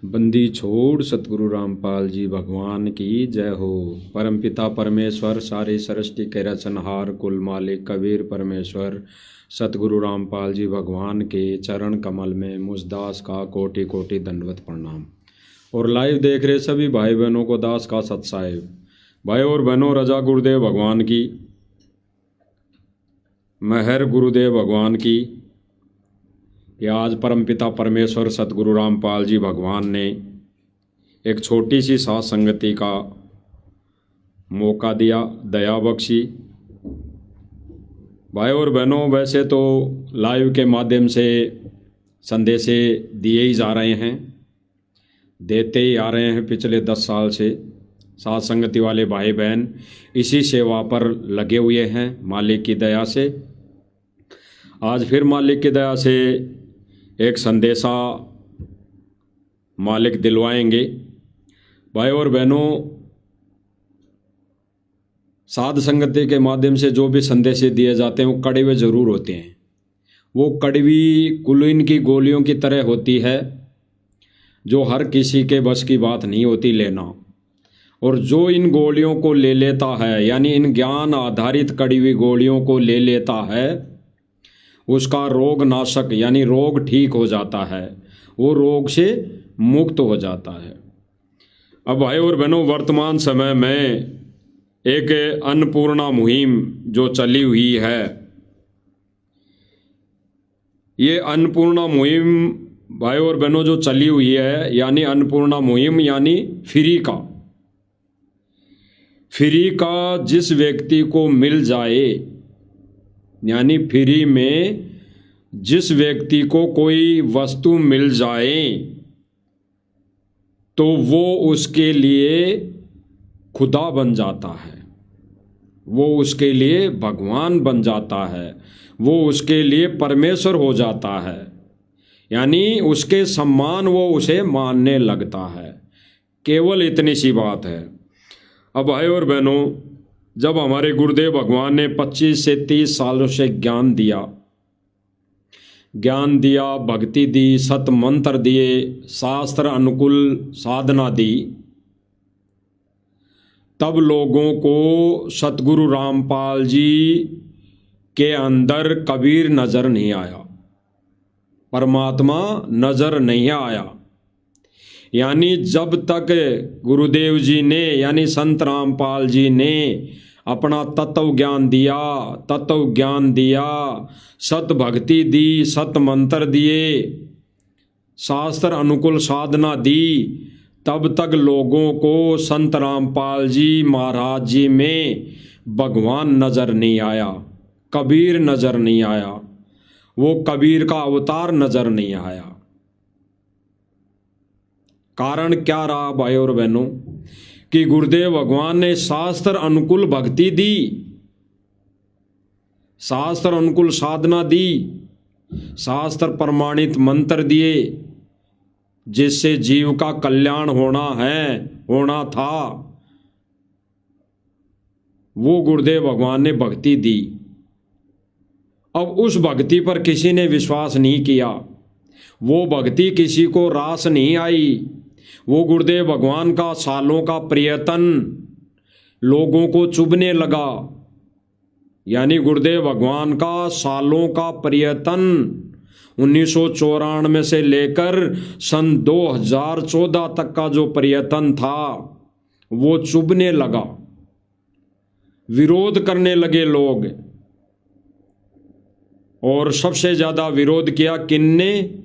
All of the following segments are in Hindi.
बंदी छोड़ सतगुरु रामपाल जी भगवान की जय हो। परमपिता परमेश्वर सारी सृष्टि के रचनहार कुल मालिक कबीर परमेश्वर सतगुरु रामपाल जी भगवान के चरण कमल में मुझ दास का कोटि कोटि दंडवत प्रणाम। और लाइव देख रहे सभी भाई बहनों को दास का सत्साहिब। भाई और बहनों, रजा गुरुदेव भगवान की, मेहर गुरुदेव भगवान की कि आज परमपिता परमेश्वर सतगुरु रामपाल जी भगवान ने एक छोटी सी साथ संगति का मौका दिया, दया बख्शी। भाई और बहनों, वैसे तो लाइव के माध्यम से संदेशे दिए ही जा रहे हैं, देते ही आ रहे हैं पिछले 10 साल से। साथ संगति वाले भाई बहन इसी सेवा पर लगे हुए हैं मालिक की दया से। आज फिर मालिक की दया से एक संदेशा मालिक दिलवाएंगे। भाई और बहनों, साध संगति के माध्यम से जो भी संदेश दिए जाते हैं वो कड़वे ज़रूर होते हैं। वो कड़वी कुलीन की गोलियों की तरह होती है जो हर किसी के बस की बात नहीं होती लेना। और जो इन गोलियों को ले लेता है, यानी इन ज्ञान आधारित कड़वी गोलियों को ले लेता है, उसका रोग नाशक यानी रोग ठीक हो जाता है, वो रोग से मुक्त हो जाता है। अब भाई और बहनों, वर्तमान समय में एक अन्नपूर्णा मुहिम जो चली हुई है, ये अन्नपूर्णा मुहिम भाई और बहनों जो चली हुई है, यानी अन्नपूर्णा मुहिम यानी फ्री का जिस व्यक्ति को मिल जाए, यानी फ्री में जिस व्यक्ति को कोई वस्तु मिल जाए तो वो उसके लिए खुदा बन जाता है, वो उसके लिए भगवान बन जाता है, वो उसके लिए परमेश्वर हो जाता है, यानी उसके सम्मान वो उसे मानने लगता है। केवल इतनी सी बात है। अब भाई और बहनों, जब हमारे गुरुदेव भगवान ने 25 से 30 सालों से ज्ञान दिया, भक्ति दी, सत मंत्र दिए, शास्त्र अनुकूल साधना दी, तब लोगों को सतगुरु रामपाल जी के अंदर कबीर नजर नहीं आया, परमात्मा नजर नहीं आया। यानी जब तक गुरुदेव जी ने यानी संत रामपाल जी ने अपना तत्व ज्ञान दिया, सत भक्ति दी, सत मंत्र दिए, शास्त्र अनुकूल साधना दी, तब तक लोगों को संत रामपाल जी महाराज जी में भगवान नजर नहीं आया, कबीर नजर नहीं आया, वो कबीर का अवतार नजर नहीं आया। कारण क्या रहा भाई और बहनों कि गुरुदेव भगवान ने शास्त्र अनुकूल भक्ति दी, शास्त्र अनुकूल साधना दी, शास्त्र प्रमाणित मंत्र दिए, जिससे जीव का कल्याण होना था, वो गुरुदेव भगवान ने भक्ति दी। अब उस भक्ति पर किसी ने विश्वास नहीं किया, वो भक्ति किसी को रास नहीं आई। वो गुरुदेव भगवान का सालों का प्रयत्न लोगों को चुभने लगा, यानी गुरुदेव भगवान का सालों का प्रयत्न 1994 से लेकर सन 2014 तक का जो प्रयत्न था वो चुभने लगा, विरोध करने लगे लोग। और सबसे ज़्यादा विरोध किया किन्ने?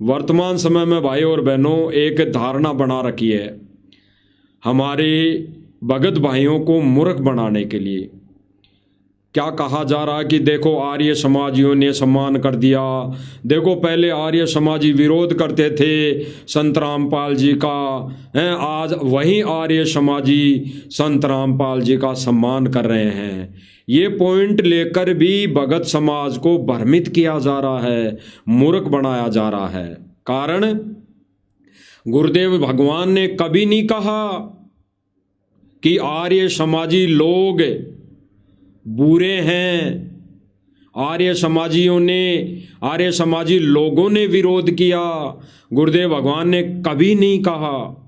वर्तमान समय में भाई और बहनों एक धारणा बना रखी है हमारे भगत भाइयों को मूर्ख बनाने के लिए। क्या कहा जा रहा है कि देखो आर्य समाजियों ने सम्मान कर दिया, देखो पहले आर्य समाजी विरोध करते थे संत रामपाल जी का, आज वही आर्य समाजी संत रामपाल जी का सम्मान कर रहे हैं। ये पॉइंट लेकर भी भगत समाज को भ्रमित किया जा रहा है, मूर्ख बनाया जा रहा है। कारण गुरुदेव भगवान ने कभी नहीं कहा कि आर्य समाजी लोग बुरे हैं, आर्य समाजियों ने, आर्य समाजी लोगों ने विरोध किया। गुरुदेव भगवान ने कभी नहीं कहा,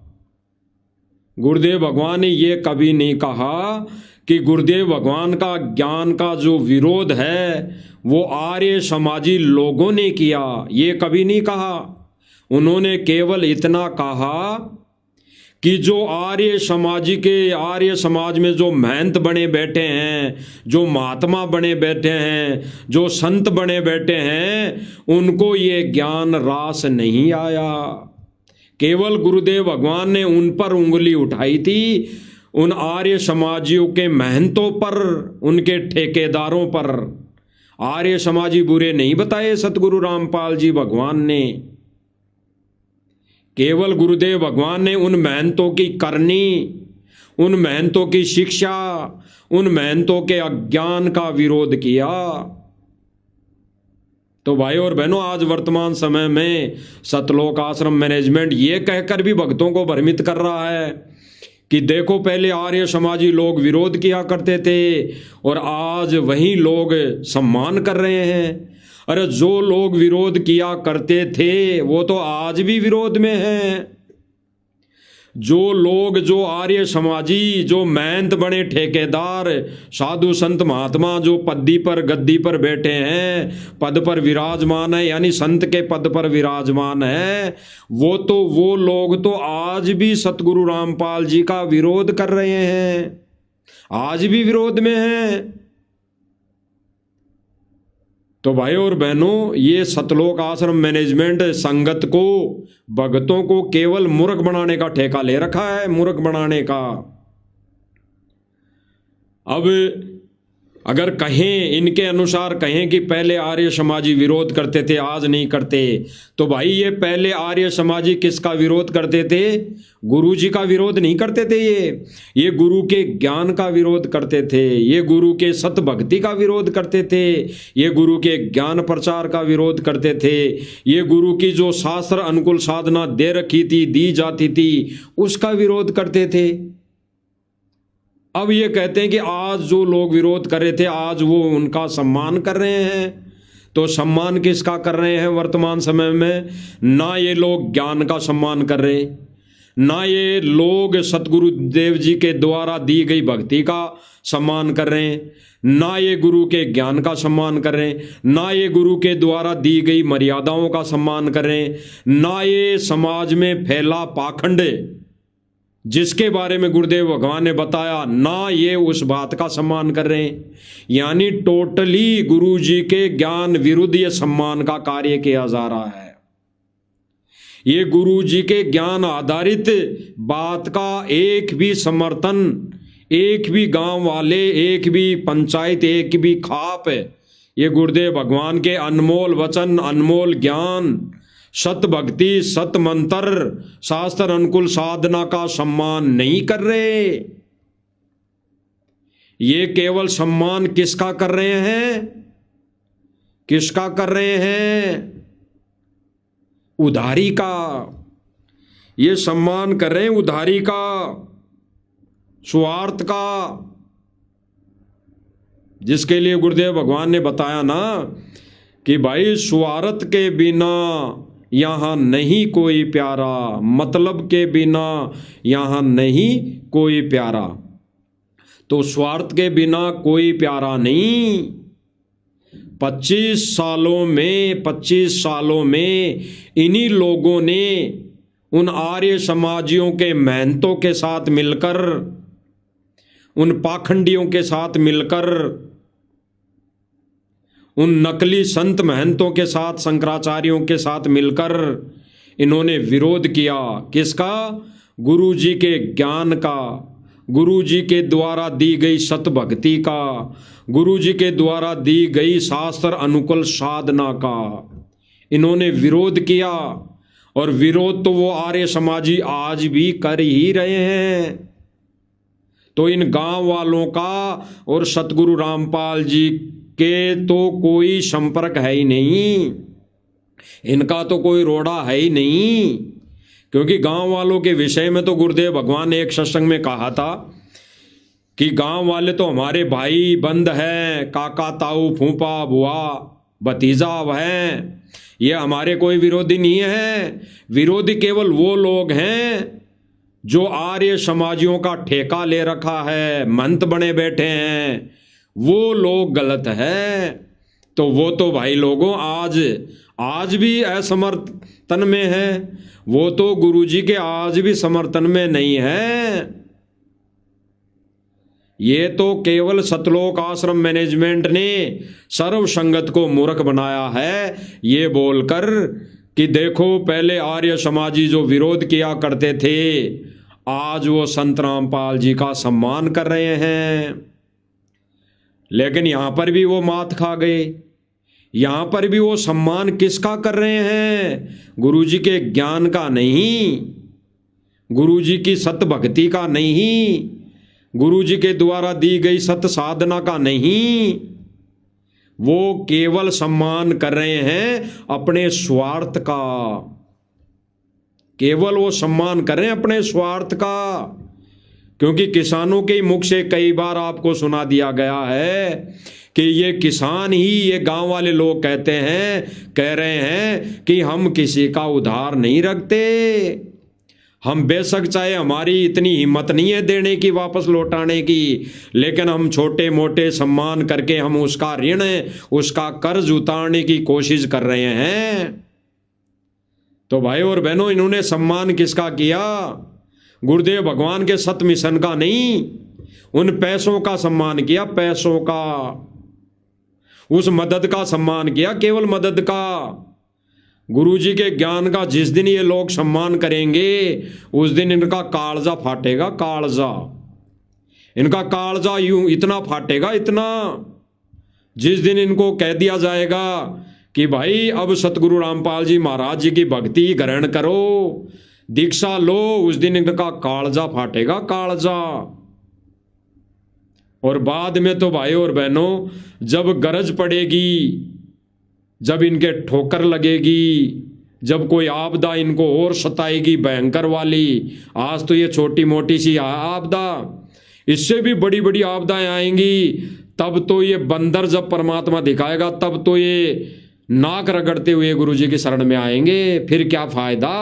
गुरुदेव भगवान ने ये कभी नहीं कहा कि गुरुदेव भगवान का ज्ञान का जो विरोध है वो आर्य समाजी लोगों ने किया, ये कभी नहीं कहा। उन्होंने केवल इतना कहा कि जो आर्य समाज में जो महंत बने बैठे हैं, जो महात्मा बने बैठे हैं, जो संत बने बैठे हैं, उनको ये ज्ञान रास नहीं आया। केवल गुरुदेव भगवान ने उन पर उंगली उठाई थी, उन आर्य समाजियों के महंतों पर, उनके ठेकेदारों पर। आर्य समाजी बुरे नहीं बताए सतगुरु रामपाल जी भगवान ने। केवल गुरुदेव भगवान ने उन महंतों की करनी, उन महंतों की शिक्षा, उन महंतों के अज्ञान का विरोध किया। तो भाई और बहनों, आज वर्तमान समय में सतलोक आश्रम मैनेजमेंट ये कहकर भी भक्तों को भ्रमित कर रहा है कि देखो पहले आर्य समाजी लोग विरोध किया करते थे और आज वही लोग सम्मान कर रहे हैं। अरे जो लोग विरोध किया करते थे वो तो आज भी विरोध में हैं। जो लोग, जो आर्य समाजी, जो महंत बने ठेकेदार, साधु संत महात्मा जो पद्दी पर गद्दी पर बैठे हैं, पद पर विराजमान है, यानी संत के पद पर विराजमान है, वो लोग तो आज भी सतगुरु रामपाल जी का विरोध कर रहे हैं, आज भी विरोध में हैं। तो भाई और बहनों, ये सतलोक आश्रम मैनेजमेंट संगत को, भक्तों को केवल मूर्ख बनाने का ठेका ले रखा है, मूर्ख बनाने का। अब अगर कहें, इनके अनुसार कहें कि पहले आर्य समाजी विरोध करते थे आज नहीं करते, तो भाई ये पहले आर्य समाजी किसका विरोध करते थे? गुरु जी का विरोध नहीं करते थे। ये गुरु के ज्ञान का विरोध करते थे, ये गुरु के सत भक्ति का विरोध करते थे, ये गुरु के ज्ञान प्रचार का विरोध करते थे, ये गुरु की जो शास्त्र अनुकूल साधना दे रखी थी, दी जाती थी, उसका विरोध करते थे। अब ये कहते हैं कि आज जो लोग विरोध कर रहे थे आज वो उनका सम्मान कर रहे हैं। तो सम्मान किसका कर रहे हैं वर्तमान समय में? ना ये लोग ज्ञान का सम्मान कर रहे, ना ये लोग सतगुरु देव जी के द्वारा दी गई भक्ति का सम्मान कर रहे हैं, ना ये गुरु के ज्ञान का सम्मान कर रहे हैं, ना ये गुरु के द्वारा दी गई मर्यादाओं का सम्मान कर रहे हैं, ना ये समाज में फैला पाखंड जिसके बारे में गुरुदेव भगवान ने बताया, ना ये उस बात का सम्मान कर रहे हैं। यानी टोटली गुरु जी के ज्ञान विरुद्ध ये सम्मान का कार्य किया जा रहा है। ये गुरु जी के ज्ञान आधारित बात का एक भी समर्थन, एक भी गांव वाले, एक भी पंचायत, एक भी खाप ये गुरुदेव भगवान के अनमोल वचन, अनमोल ज्ञान, सत भक्ति, सत मंत्र, शास्त्र अनुकूल साधना का सम्मान नहीं कर रहे। ये केवल सम्मान किसका कर रहे हैं? किसका कर रहे हैं? उधारी का। ये सम्मान कर रहे हैं उधारी का, स्वार्थ का, जिसके लिए गुरुदेव भगवान ने बताया ना कि भाई स्वार्थ के बिना यहाँ नहीं कोई प्यारा, मतलब के बिना यहाँ नहीं कोई प्यारा। तो स्वार्थ के बिना कोई प्यारा नहीं। 25 सालों में इन्हीं लोगों ने उन आर्य समाजियों के महंतों के साथ मिलकर, उन पाखंडियों के साथ मिलकर, उन नकली संत महंतों के साथ, शंकराचार्यों के साथ मिलकर इन्होंने विरोध किया। किसका? गुरु जी के ज्ञान का, गुरु जी के द्वारा दी गई सत भक्ति का, गुरु जी के द्वारा दी गई शास्त्र अनुकूल साधना का इन्होंने विरोध किया। और विरोध तो वो आर्य समाजी आज भी कर ही रहे हैं। तो इन गांव वालों का और सतगुरु रामपाल जी के तो कोई संपर्क है ही नहीं, इनका तो कोई रोड़ा है ही नहीं। क्योंकि गांव वालों के विषय में तो गुरुदेव भगवान ने एक सत्संग में कहा था कि गांव वाले तो हमारे भाई बंद हैं, काका ताऊ फूफा बुआ भतीजा हैं, ये हमारे कोई विरोधी नहीं है। विरोधी केवल वो लोग हैं जो आर्य समाजियों का ठेका ले रखा है, मंत बने बैठे हैं, वो लोग गलत है। तो वो तो भाई लोगों आज भी असमर्थन में है, वो तो गुरुजी के आज भी समर्थन में नहीं है। ये तो केवल सतलोक आश्रम मैनेजमेंट ने सर्व संगत को मूर्ख बनाया है, ये बोलकर कि देखो पहले आर्य समाजी जो विरोध किया करते थे, आज वो संत रामपाल जी का सम्मान कर रहे हैं। लेकिन यहां पर भी वो मात खा गए। यहां पर भी वो सम्मान किसका कर रहे हैं? गुरुजी के ज्ञान का नहीं, गुरुजी की सत भक्ति का नहीं, गुरुजी के द्वारा दी गई सत साधना का नहीं। वो केवल सम्मान कर रहे हैं अपने स्वार्थ का, केवल वो सम्मान कर रहे हैं अपने स्वार्थ का। क्योंकि किसानों के मुख से कई बार आपको सुना दिया गया है कि ये किसान ही, ये गांव वाले लोग कह रहे हैं कि हम किसी का उधार नहीं रखते, हम बेशक चाहे हमारी इतनी हिम्मत नहीं है देने की, वापस लौटाने की, लेकिन हम छोटे मोटे सम्मान करके हम उसका ऋण, उसका कर्ज उतारने की कोशिश कर रहे हैं। तो भाई और बहनों, इन्होंने सम्मान किसका किया? गुरुदेव भगवान के सत मिशन का नहीं, उन पैसों का सम्मान किया, पैसों का, उस मदद का सम्मान किया, केवल मदद का। गुरुजी के ज्ञान का जिस दिन ये लोग सम्मान करेंगे, उस दिन इनका कालजा फाटेगा, कालजा, इनका कालजा यूं इतना फाटेगा, इतना, जिस दिन इनको कह दिया जाएगा कि भाई अब सतगुरु रामपाल जी महाराज जी की भक्ति ग्रहण करो, दीक्षा लो, उस दिन इनका कालजा फाटेगा, कालजा। और बाद में तो भाई और बहनों, जब गरज पड़ेगी, जब इनके ठोकर लगेगी, जब कोई आपदा इनको और सताएगी भयंकर वाली, आज तो ये छोटी मोटी सी आपदा, इससे भी बड़ी बड़ी आपदाएं आएंगी, तब तो ये बंदर जब परमात्मा दिखाएगा, तब तो ये नाक रगड़ते हुए गुरुजी की शरण में आएंगे। फिर क्या फायदा,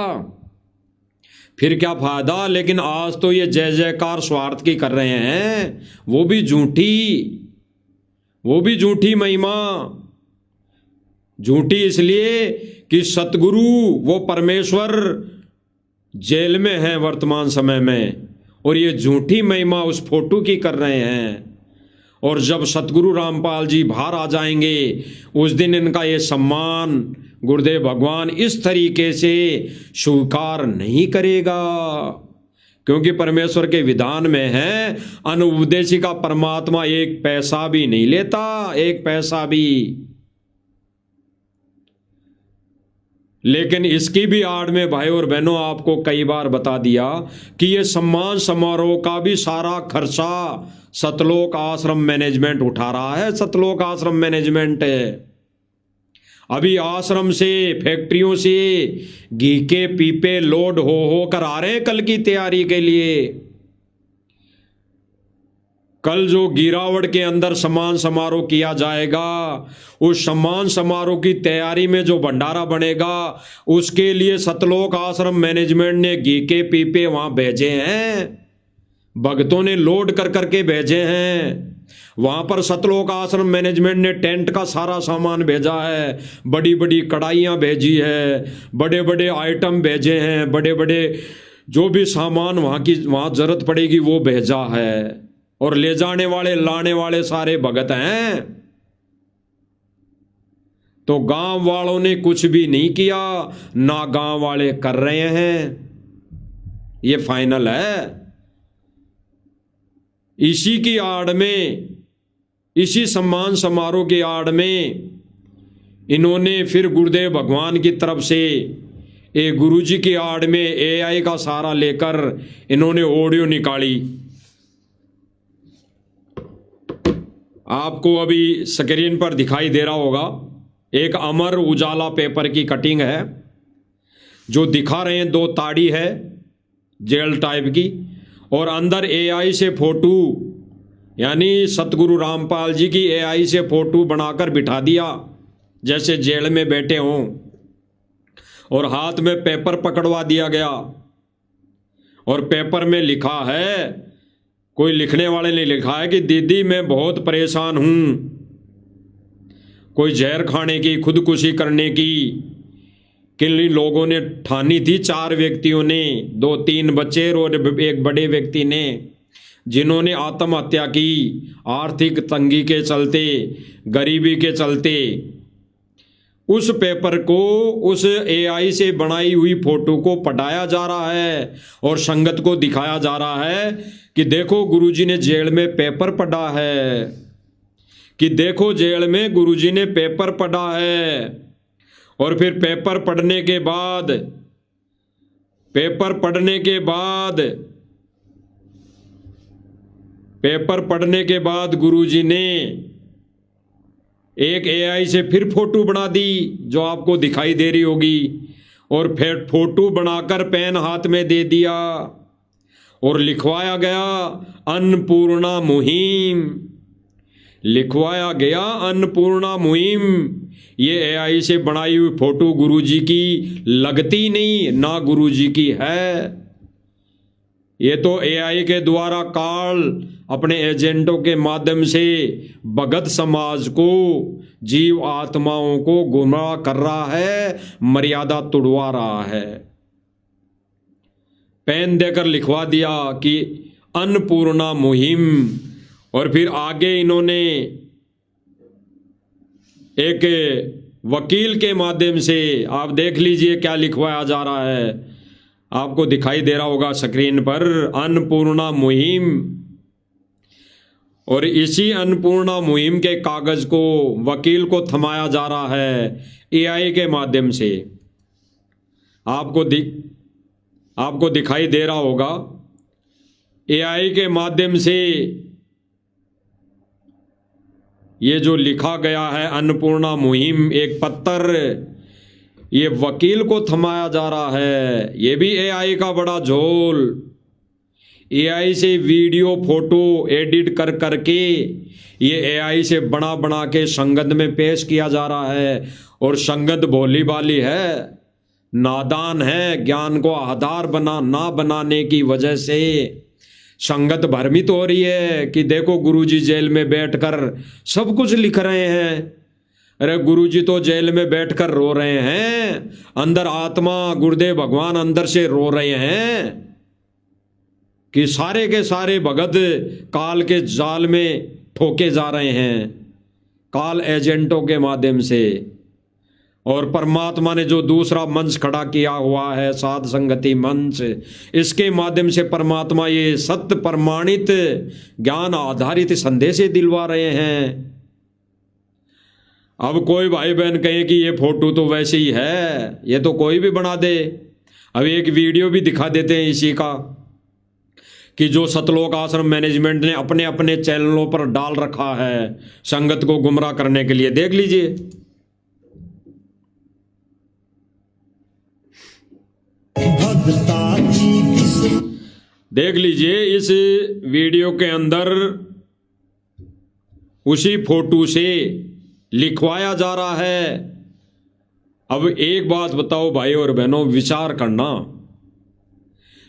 फिर क्या फायदा। लेकिन आज तो ये जय जयकार स्वार्थ की कर रहे हैं, वो भी झूठी महिमा। झूठी इसलिए कि सतगुरु वो परमेश्वर जेल में है वर्तमान समय में, और ये झूठी महिमा उस फोटो की कर रहे हैं। और जब सतगुरु रामपाल जी बाहर आ जाएंगे, उस दिन इनका ये सम्मान गुरुदेव भगवान इस तरीके से स्वीकार नहीं करेगा। क्योंकि परमेश्वर के विधान में है, अनुपदेशी का परमात्मा एक पैसा भी नहीं लेता, एक पैसा भी। लेकिन इसकी भी आड़ में भाई और बहनों, आपको कई बार बता दिया कि ये सम्मान समारोह का भी सारा खर्चा सतलोक आश्रम मैनेजमेंट उठा रहा है। सतलोक आश्रम मैनेजमेंट अभी आश्रम से, फैक्ट्रियों से घी के पीपे लोड हो कर आ रहे हैं कल की तैयारी के लिए। कल जो गिरावट के अंदर सम्मान समारोह किया जाएगा, उस सम्मान समारोह की तैयारी में जो भंडारा बनेगा, उसके लिए सतलोक आश्रम मैनेजमेंट ने घी के पीपे वहां भेजे हैं, भक्तों ने लोड कर करके भेजे हैं। वहां पर सतलोक आश्रम मैनेजमेंट ने टेंट का सारा सामान भेजा है, बड़ी बड़ी कढ़ाइयाँ भेजी है, बड़े बड़े आइटम भेजे हैं, बड़े बड़े जो भी सामान वहाँ जरूरत पड़ेगी वो भेजा है। और ले जाने वाले लाने वाले सारे भगत हैं। तो गांव वालों ने कुछ भी नहीं किया, ना गांव वाले कर रहे हैं, ये फाइनल है। इसी की आड़ में, इसी सम्मान समारोह की आड़ में इन्होंने फिर गुरुदेव भगवान की तरफ से एक गुरुजी की आड़ में एआई का सहारा लेकर इन्होंने ऑडियो निकाली। आपको अभी स्क्रीन पर दिखाई दे रहा होगा, एक अमर उजाला पेपर की कटिंग है, जो दिखा रहे हैं 2 ताड़ी है जेल टाइप की, और अंदर एआई से फोटो यानी सतगुरु रामपाल जी की एआई से फोटो बनाकर बिठा दिया, जैसे जेल में बैठे हों, और हाथ में पेपर पकड़वा दिया गया, और पेपर में लिखा है, कोई लिखने वाले ने लिखा है कि दीदी मैं बहुत परेशान हूं, कोई जहर खाने की, खुदकुशी करने की किन लोगों ने ठानी थी, 4 व्यक्तियों ने, 2-3 बच्चे और एक बड़े व्यक्ति ने, जिन्होंने आत्महत्या की आर्थिक तंगी के चलते, गरीबी के चलते। उस पेपर को, उस एआई से बनाई हुई फोटो को पढ़ाया जा रहा है और संगत को दिखाया जा रहा है कि देखो गुरुजी ने जेल में पेपर पढ़ा है, कि देखो जेल में गुरुजी ने पेपर पढ़ा है। और फिर पेपर पढ़ने के बाद, पेपर पढ़ने के बाद गुरुजी ने एक एआई से फिर फोटो बना दी, जो आपको दिखाई दे रही होगी, और फिर फोटो बनाकर पेन हाथ में दे दिया और लिखवाया गया अन्नपूर्णा मुहिम, लिखवाया गया अन्नपूर्णा मुहिम। ये एआई से बनाई हुई फोटो गुरुजी की लगती नहीं, ना गुरुजी की है। ये तो एआई के द्वारा काल अपने एजेंटों के माध्यम से भगत समाज को, जीव आत्माओं को गुमराह कर रहा है, मर्यादा तुड़वा रहा है। पेन देकर लिखवा दिया कि अन्नपूर्णा मुहिम, और फिर आगे इन्होंने एक वकील के माध्यम से, आप देख लीजिए क्या लिखवाया जा रहा है, आपको दिखाई दे रहा होगा स्क्रीन पर, अन्नपूर्णा मुहिम। और इसी अन्नपूर्णा मुहिम के कागज को वकील को थमाया जा रहा है एआई के माध्यम से। आपको दिखाई दे रहा होगा एआई के माध्यम से ये जो लिखा गया है अन्नपूर्णा मुहिम, एक पत्र, ये वकील को थमाया जा रहा है। ये भी एआई का बड़ा झोल। एआई से वीडियो फोटो एडिट कर करके ये एआई से बना बना के संगत में पेश किया जा रहा है, और संगत भोली भाली है, नादान है, ज्ञान को आधार ना बनाने की वजह से संगत भ्रमित हो रही है कि देखो गुरुजी जेल में बैठकर सब कुछ लिख रहे हैं। अरे गुरुजी तो जेल में बैठकर रो रहे हैं, अंदर आत्मा गुरुदेव भगवान अंदर से रो रहे हैं कि सारे के सारे भगत काल के जाल में ठोके जा रहे हैं, काल एजेंटों के माध्यम से। और परमात्मा ने जो दूसरा मंच खड़ा किया हुआ है, साध संगति मंच, इसके माध्यम से परमात्मा ये सत्य प्रमाणित ज्ञान आधारित संदेश दिलवा रहे हैं। अब कोई भाई बहन कहे कि ये फोटो तो वैसे ही है, ये तो कोई भी बना दे। अब एक वीडियो भी दिखा देते हैं इसी का, कि जो सतलोक आश्रम मैनेजमेंट ने अपने अपने चैनलों पर डाल रखा है संगत को गुमराह करने के लिए। देख लीजिए, देख लीजिए इस वीडियो के अंदर उसी फोटो से लिखवाया जा रहा है। अब एक बात बताओ भाई और बहनों, विचार करना,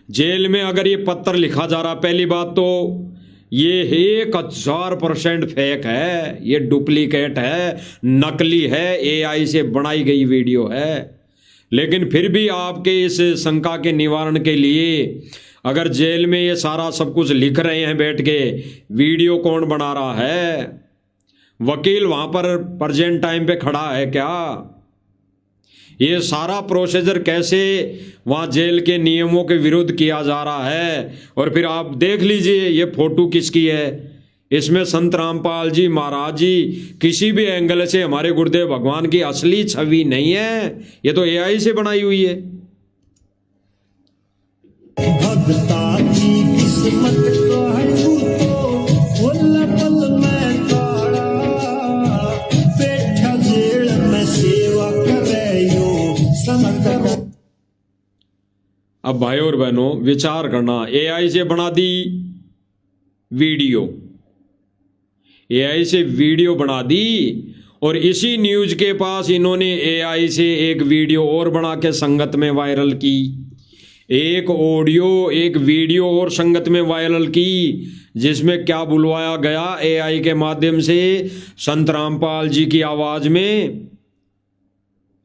जेल में अगर ये पत्र लिखा जा रहा, पहली बात तो ये 1000% फेक है, ये डुप्लीकेट है, नकली है, एआई से बनाई गई वीडियो है। लेकिन फिर भी आपके इस शंका के निवारण के लिए, अगर जेल में ये सारा सब कुछ लिख रहे हैं बैठ के, वीडियो कौन बना रहा है? वकील वहां पर प्रेजेंट टाइम पे खड़ा है क्या? ये सारा प्रोसीजर कैसे वहां जेल के नियमों के विरुद्ध किया जा रहा है? और फिर आप देख लीजिए ये फोटो किसकी है। इसमें संत रामपाल जी महाराज जी किसी भी एंगल से हमारे गुरुदेव भगवान की असली छवि नहीं है, ये तो एआई से बनाई हुई है। भगता की किस्मत तो है बैठा जेल में सेवा करे यो समझ। अब भाई और बहनों विचार करना, एआई से बना दी वीडियो, एआई से वीडियो बना दी और इसी न्यूज के पास इन्होंने एआई से एक वीडियो और बना के संगत में वायरल की, एक ऑडियो एक वीडियो और संगत में वायरल की, जिसमें क्या बुलवाया गया एआई के माध्यम से संत रामपाल जी की आवाज में।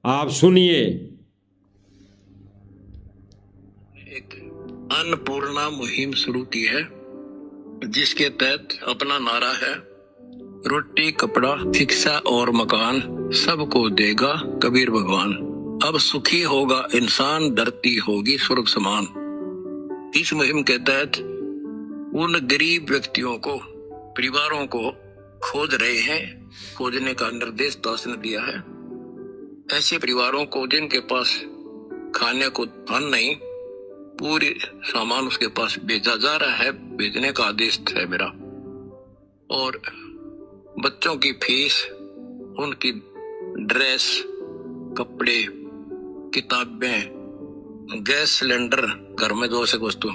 आप सुनिए। एक अन्नपूर्णा मुहिम शुरू की है, जिसके तहत अपना नारा है, रोटी कपड़ा शिक्षा और मकान सबको देगा कबीर भगवान। अब सुखी होगा इंसान, धरती होगी स्वर्ग समान। इस मुहिम के तहत उन गरीब व्यक्तियों को, परिवारों को खोज रहे हैं, खोजने का निर्देश दास ने दिया है। ऐसे परिवारों को जिनके पास खाने को धन नहीं, पूरी सामान उसके पास भेजा जा रहा है, भेजने का आदेश है मेरा। और बच्चों की फीस, उनकी ड्रेस, कपड़े, किताबें, गैस सिलेंडर, घर में आवश्यक वस्तु,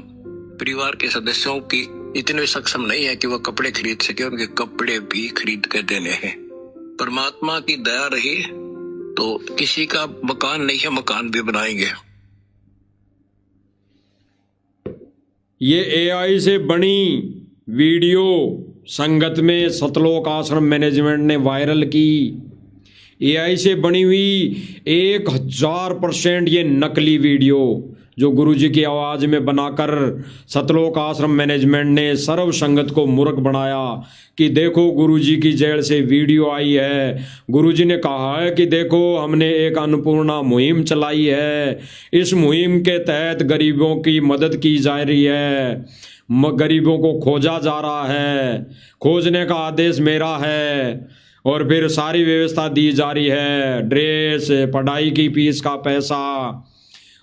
परिवार के सदस्यों की इतने सक्षम नहीं है कि वह कपड़े खरीद सके, उनके कपड़े भी खरीद के देने हैं। परमात्मा की दया रही तो किसी का मकान नहीं है, मकान भी बनाएंगे। ये एआई से बनी वीडियो संगत में सतलोक आश्रम मैनेजमेंट ने वायरल की। एआई से बनी हुई 1000% ये नकली वीडियो जो गुरुजी की आवाज में बनाकर सतलोक आश्रम मैनेजमेंट ने सर्व संगत को मूर्ख बनाया कि देखो गुरुजी की जेल से वीडियो आई है। गुरुजी ने कहा है कि देखो हमने एक अन्नपूर्णा मुहिम चलाई है, इस मुहिम के तहत गरीबों की मदद की जा रही है, गरीबों को खोजा जा रहा है, खोजने का आदेश मेरा है, और फिर सारी व्यवस्था दी जा रही है, ड्रेस, पढ़ाई की फीस का पैसा,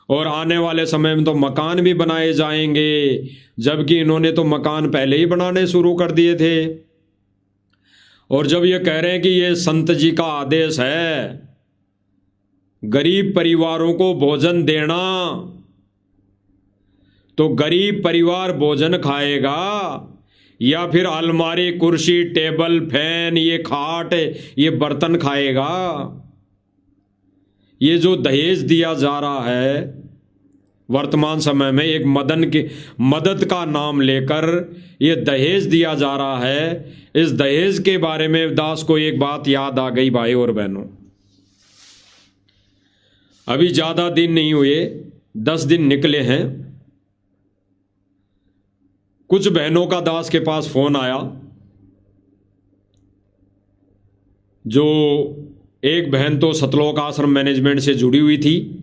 और आने वाले समय में तो मकान भी बनाए जाएंगे, जबकि इन्होंने तो मकान पहले ही बनाने शुरू कर दिए थे। और जब ये कह रहे हैं कि ये संत जी का आदेश है गरीब परिवारों को भोजन देना, तो गरीब परिवार भोजन खाएगा या फिर अलमारी, कुर्सी, टेबल, फैन, ये खाट, ये बर्तन खाएगा? ये जो दहेज दिया जा रहा है वर्तमान समय में, एक मदद का नाम लेकर ये दहेज दिया जा रहा है। इस दहेज के बारे में दास को एक बात याद आ गई भाई और बहनों। अभी ज्यादा दिन नहीं हुए, 10 दिन निकले हैं। कुछ बहनों का दास के पास फोन आया, जो एक बहन तो सतलोक आश्रम मैनेजमेंट से जुड़ी हुई थी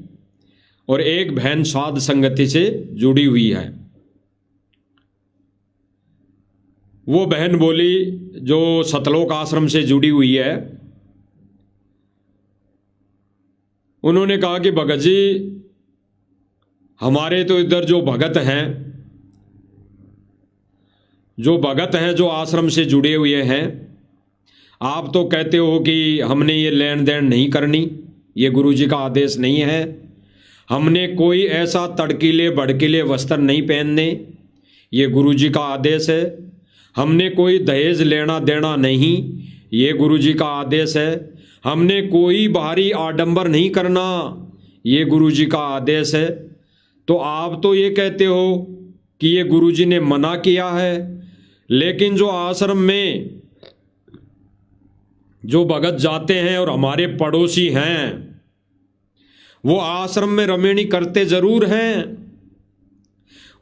और एक बहन साध संगति से जुड़ी हुई है। वो बहन बोली जो सतलोक आश्रम से जुड़ी हुई है, उन्होंने कहा कि भगत जी हमारे तो इधर जो भगत हैं, जो आश्रम से जुड़े हुए हैं, आप तो कहते हो कि हमने ये लेन देन नहीं करनी, ये गुरुजी का आदेश नहीं है, हमने कोई ऐसा तड़कीले भड़कीले वस्त्र नहीं पहनने, ये गुरुजी का आदेश है, हमने कोई दहेज लेना देना नहीं, ये गुरुजी का आदेश है, हमने कोई बाहरी आडंबर नहीं करना, ये गुरुजी का आदेश है। तो आप तो ये कहते हो कि ये गुरुजी ने मना किया है, लेकिन जो आश्रम में जो भगत जाते हैं और हमारे पड़ोसी हैं, वो आश्रम में रमेणी करते जरूर हैं,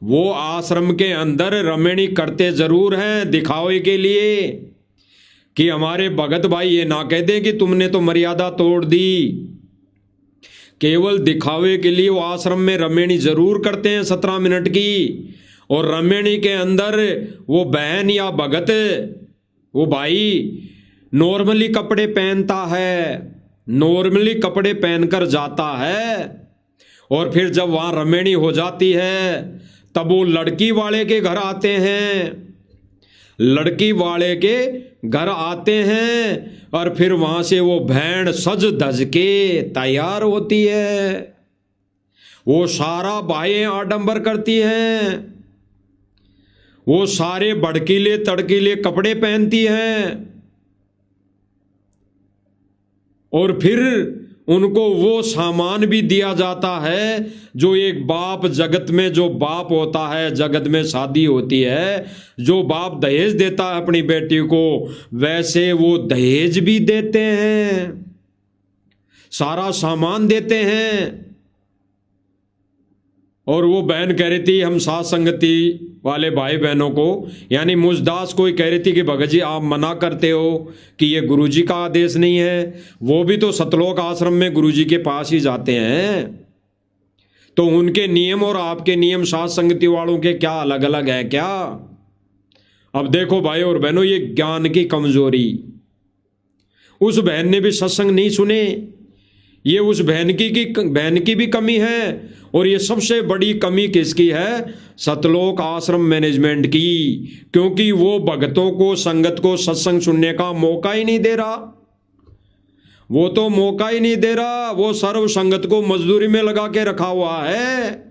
वो आश्रम के अंदर रमेणी करते जरूर हैं दिखावे के लिए, कि हमारे भगत भाई ये ना कह दें कि तुमने तो मर्यादा तोड़ दी। केवल दिखावे के लिए वो आश्रम में रमेणी जरूर करते हैं 17 मिनट की, और रमेणी के अंदर वो बहन या भगत, वो भाई नॉर्मली कपड़े पहनता है, नॉर्मली कपड़े पहनकर जाता है, और फिर जब वहां रमेणी हो जाती है तब वो लड़की वाले के घर आते हैं, लड़की वाले के घर आते हैं, और फिर वहां से वो बहन सज धज के तैयार होती है, वो सारा बाह्य आडंबर करती हैं, वो सारे भड़कीले तड़कीले कपड़े पहनती हैं, और फिर उनको वो सामान भी दिया जाता है जो एक बाप, जगत में जो बाप होता है, जगत में शादी होती है, जो बाप दहेज देता है अपनी बेटी को, वैसे वो दहेज भी देते हैं, सारा सामान देते हैं। और वो बहन कह रही थी, हम साथ संगति वाले भाई बहनों को, यानी मुझदास को ही कह रही थी कि भगत जी आप मना करते हो कि ये गुरुजी का आदेश नहीं है। वो भी तो सतलोक आश्रम में गुरुजी के पास ही जाते हैं, तो उनके नियम और आपके नियम साथ संगति वालों के क्या अलग अलग है क्या? अब देखो भाई और बहनों, ये ज्ञान की कमजोरी। उस बहन ने भी सत्संग नहीं सुने, ये उस बहन की भी कमी है। और ये सबसे बड़ी कमी किसकी है? सतलोक आश्रम मैनेजमेंट की, क्योंकि वो भक्तों को, संगत को सत्संग सुनने का मौका ही नहीं दे रहा। वो तो मौका ही नहीं दे रहा, वो सर्व संगत को मजदूरी में लगा के रखा हुआ है,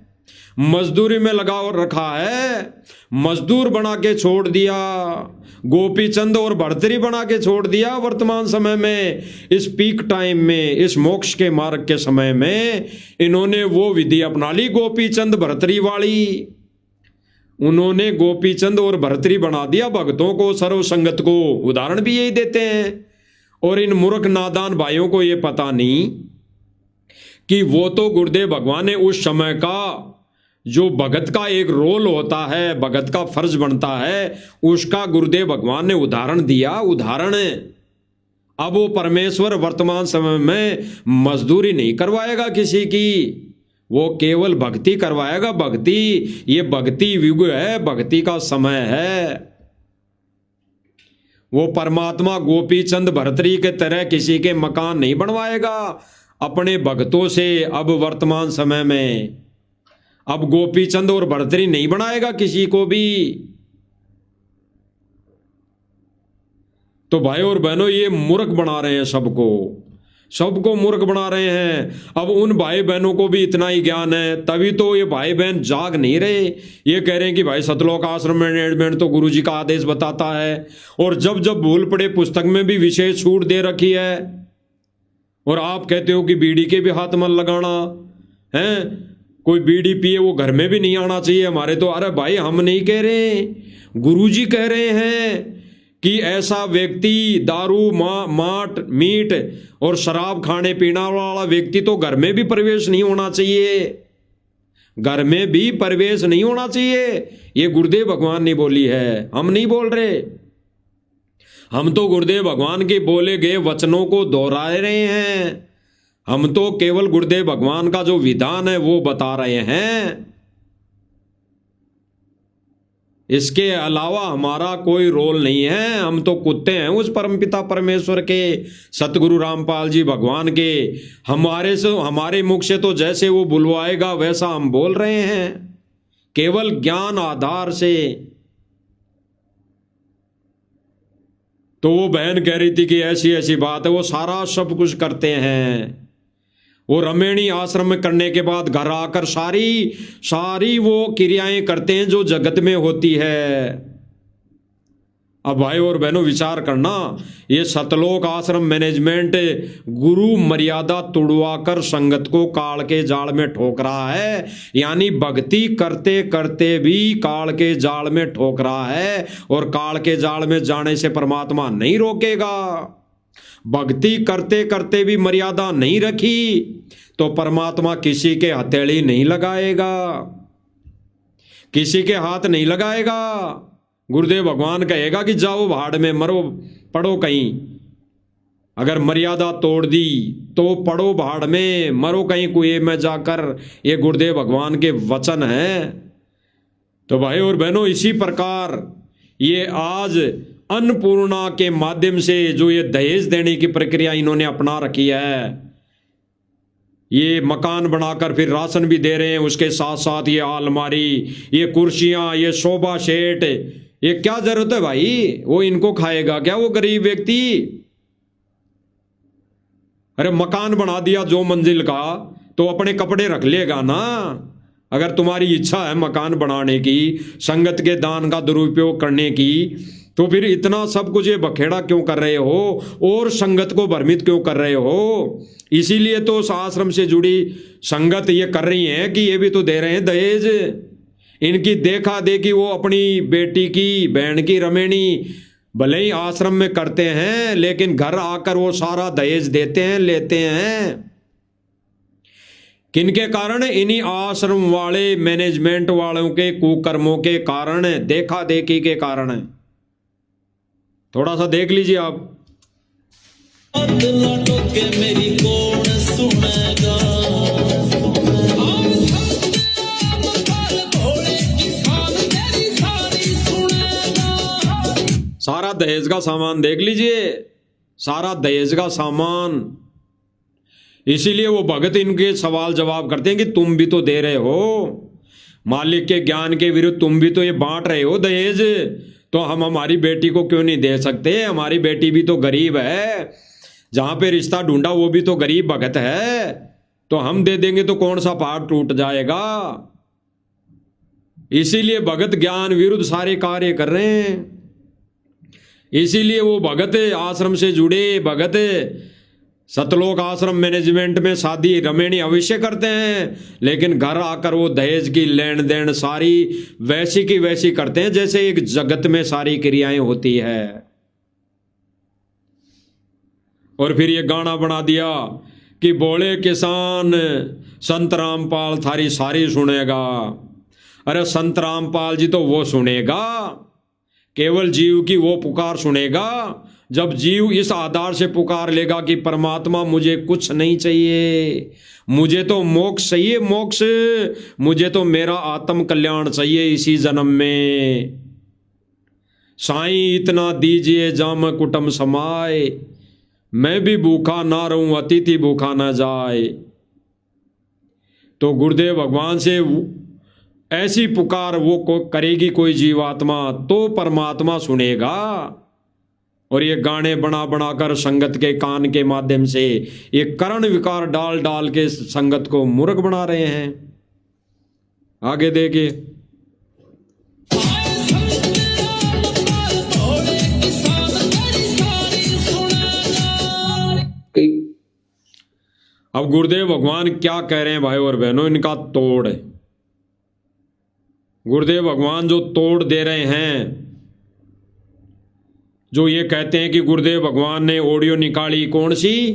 मजदूरी में लगा रखा है, मजदूर बना के छोड़ दिया, गोपीचंद और भर्तरी बना के छोड़ दिया। वर्तमान समय में, इस पीक टाइम में, इस मोक्ष के मार्ग के समय में इन्होंने वो विधि अपना ली गोपीचंद भर्तरी वाली। उन्होंने गोपीचंद और भर्तरी बना दिया भक्तों को, सर्व संगत को। उदाहरण भी यही देते हैं। और इन मूर्ख नादान भाइयों को ये पता नहीं कि वो तो गुरुदेव भगवान ने उस समय का जो भगत का एक रोल होता है, भगत का फर्ज बनता है, उसका गुरुदेव भगवान ने उदाहरण दिया। उदाहरण अब वो परमेश्वर वर्तमान समय में मजदूरी नहीं करवाएगा किसी की, वो केवल भक्ति करवाएगा। भक्ति, ये भक्ति युग है, भक्ति का समय है। वो परमात्मा गोपीचंद भर्तरी के तरह किसी के मकान नहीं बनवाएगा अपने भक्तों से। अब वर्तमान समय में अब गोपीचंद और भर्तरी नहीं बनाएगा किसी को भी। तो भाई और बहनों, ये मूर्ख बना रहे हैं सबको मूर्ख बना रहे हैं। अब उन भाई बहनों को भी इतना ही ज्ञान है, तभी तो ये भाई बहन जाग नहीं रहे। ये कह रहे हैं कि भाई सतलोक आश्रम मैनेजमेंट तो गुरुजी का आदेश बताता है, और जब जब भूल पड़े पुस्तक में भी विशेष छूट दे रखी है। और आप कहते हो कि बीड़ी के भी हाथ मत लगाना है, कोई बीड़ी पिए वो घर में भी नहीं आना चाहिए हमारे तो। अरे भाई, हम नहीं कह रहे, गुरुजी कह रहे हैं कि ऐसा व्यक्ति, दारू, माट, मीट और शराब खाने पीने वाला व्यक्ति तो घर में भी प्रवेश नहीं होना चाहिए, घर में भी प्रवेश नहीं होना चाहिए। ये गुरुदेव भगवान ने बोली है, हम नहीं बोल रहे। हम तो गुरुदेव भगवान के बोले गए वचनों को दोहरा रहे हैं। हम तो केवल गुरुदेव भगवान का जो विधान है वो बता रहे हैं। इसके अलावा हमारा कोई रोल नहीं है। हम तो कुत्ते हैं उस परमपिता परमेश्वर के, सतगुरु रामपाल जी भगवान के। हमारे मुख से तो जैसे वो बुलवाएगा वैसा हम बोल रहे हैं, केवल ज्ञान आधार से। तो वो बहन कह रही थी कि ऐसी ऐसी बात है, वो सारा सब कुछ करते हैं। वो रमेणी आश्रम में करने के बाद घर आकर सारी वो क्रियाएं करते हैं जो जगत में होती है। अब भाई और बहनों विचार करना, ये सतलोक आश्रम मैनेजमेंट गुरु मर्यादा तुड़वाकर संगत को काल के जाल में ठोक रहा है। यानी भक्ति करते करते भी काल के जाल में ठोक रहा है, और काल के जाल में जाने से परमात्मा नहीं रोकेगा। भक्ति करते करते भी मर्यादा नहीं रखी तो परमात्मा किसी के हथेली नहीं लगाएगा, किसी के हाथ नहीं लगाएगा। गुरुदेव भगवान कहेगा कि जाओ भाड़ में मरो, पड़ो कहीं। अगर मर्यादा तोड़ दी तो पड़ो भाड़ में, मरो कहीं कुएं में जाकर। ये गुरुदेव भगवान के वचन हैं। तो भाई और बहनों, इसी प्रकार ये आज अन्नपूर्णा के माध्यम से जो ये दहेज देने की प्रक्रिया इन्होंने अपना रखी है, ये मकान बनाकर फिर राशन भी दे रहे हैं, उसके साथ साथ ये अलमारी, ये कुर्सियां, ये सोफा सेट, ये क्या जरूरत है भाई? वो इनको खाएगा क्या वो गरीब व्यक्ति? अरे मकान बना दिया 2 मंजिल का तो अपने कपड़े रख लेगा ना। अगर तुम्हारी इच्छा है मकान बनाने की, संगत के दान का दुरुपयोग करने की, तो फिर इतना सब कुछ ये बखेड़ा क्यों कर रहे हो और संगत को भ्रमित क्यों कर रहे हो? इसीलिए तो उस आश्रम से जुड़ी संगत ये कर रही है कि ये भी तो दे रहे हैं दहेज। इनकी देखा देखी वो अपनी बेटी की, बहन की रमेणी भले ही आश्रम में करते हैं, लेकिन घर आकर वो सारा दहेज देते हैं, लेते हैं। किनके कारण? इन्हीं आश्रम वाले मैनेजमेंट वालों के कुकर्मों के कारण, देखा देखी के कारण। थोड़ा सा देख लीजिए आप। मेरी कौन सुनेगा? सारा दहेज का सामान देख लीजिए, सारा दहेज का सामान। इसीलिए वो भगत इनके सवाल जवाब करते हैं कि तुम भी तो दे रहे हो, मालिक के ज्ञान के विरुद्ध तुम भी तो ये बांट रहे हो दहेज, तो हम हमारी बेटी को क्यों नहीं दे सकते? हमारी बेटी भी तो गरीब है, जहां पे रिश्ता ढूंढा वो भी तो गरीब भगत है, तो हम दे देंगे तो कौन सा पहाड़ टूट जाएगा? इसीलिए भगत ज्ञान विरुद्ध सारे कार्य कर रहे हैं। इसीलिए वो भगत आश्रम से जुड़े भगत सतलोक आश्रम मैनेजमेंट में शादी रमेणी अवश्य करते हैं, लेकिन घर आकर वो दहेज की लेन देन सारी वैसी की वैसी करते हैं जैसे एक जगत में सारी क्रियाएं होती है। और फिर ये गाना बना दिया कि बोले किसान संत रामपाल थारी सारी सुनेगा। अरे संत रामपाल जी तो वो सुनेगा, केवल जीव की वो पुकार सुनेगा जब जीव इस आधार से पुकार लेगा कि परमात्मा मुझे कुछ नहीं चाहिए, मुझे तो मोक्ष चाहिए, मोक्ष, मुझे तो मेरा आत्म कल्याण चाहिए इसी जन्म में। साईं इतना दीजिए जाम कुटुम समाए, मैं भी भूखा ना रहूं अतिथि भूखा ना जाए। तो गुरुदेव भगवान से ऐसी पुकार वो करेगी कोई जीवात्मा तो परमात्मा सुनेगा। और ये गाने बना बनाकर संगत के कान के माध्यम से ये करण विकार डाल डाल के संगत को मूर्ख बना रहे हैं। आगे देखिए। अब गुरुदेव भगवान क्या कह रहे हैं भाई और बहनों, इनका तोड़ है। गुरुदेव भगवान जो तोड़ दे रहे हैं, जो ये कहते हैं कि गुरुदेव भगवान ने ऑडियो निकाली कौन सी,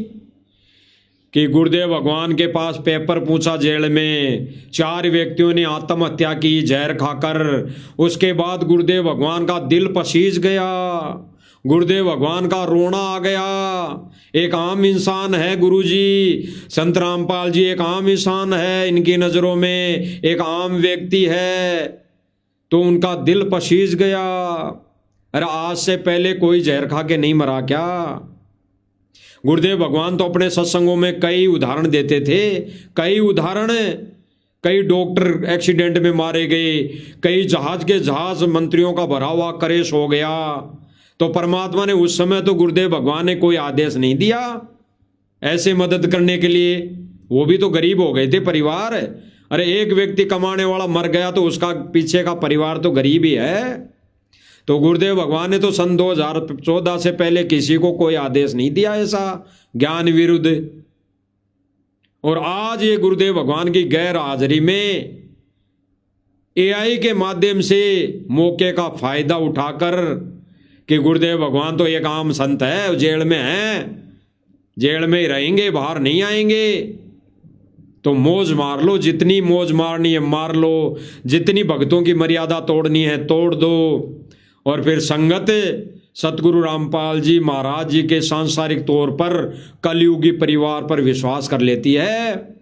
कि गुरुदेव भगवान के पास पेपर पूछा जेल में, 4 व्यक्तियों ने आत्महत्या की जहर खाकर। उसके बाद गुरुदेव भगवान का दिल पसीज गया, गुरुदेव भगवान का रोना आ गया। एक आम इंसान है गुरुजी, संत रामपाल जी एक आम इंसान है, इनकी नज़रों में एक आम व्यक्ति है, तो उनका दिल पसीज गया। अरे आज से पहले कोई जहर खा के नहीं मरा क्या? गुरुदेव भगवान तो अपने सत्संगों में कई उदाहरण देते थे, कई उदाहरण, कई डॉक्टर एक्सीडेंट में मारे गए, कई जहाज के जहाज मंत्रियों का भरा हुआ क्रेश हो गया। तो परमात्मा ने उस समय तो गुरुदेव भगवान ने कोई आदेश नहीं दिया ऐसे मदद करने के लिए, वो भी तो गरीब हो गए थे परिवार। अरे एक व्यक्ति कमाने वाला मर गया तो उसका पीछे का परिवार तो गरीब ही है। तो गुरुदेव भगवान ने तो सन 2014 से पहले किसी को कोई आदेश नहीं दिया ऐसा ज्ञान विरुद्ध। और आज ये गुरुदेव भगवान की गैर हाजिरी में एआई के माध्यम से मौके का फायदा उठाकर कि गुरुदेव भगवान तो एक आम संत है, जेल में है, जेल में ही रहेंगे, बाहर नहीं आएंगे, तो मौज मार लो, जितनी मौज मारनी है मार लो, जितनी भक्तों की मर्यादा तोड़नी है तोड़ दो। और फिर संगत सतगुरु रामपाल जी महाराज जी के सांसारिक तौर पर कलयुगी परिवार पर विश्वास कर लेती है,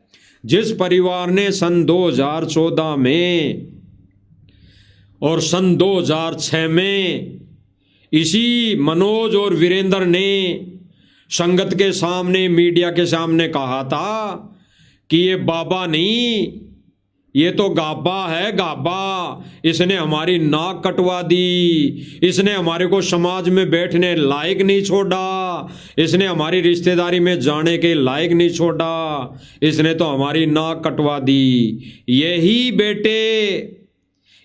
जिस परिवार ने सन 2014 में और सन 2006 में इसी मनोज और वीरेंद्र ने संगत के सामने, मीडिया के सामने कहा था कि ये बाबा नहीं, ये तो गाबा है, गाबा, इसने हमारी नाक कटवा दी, इसने हमारे को समाज में बैठने लायक नहीं छोड़ा, इसने हमारी रिश्तेदारी में जाने के लायक नहीं छोड़ा, इसने तो हमारी नाक कटवा दी। यही बेटे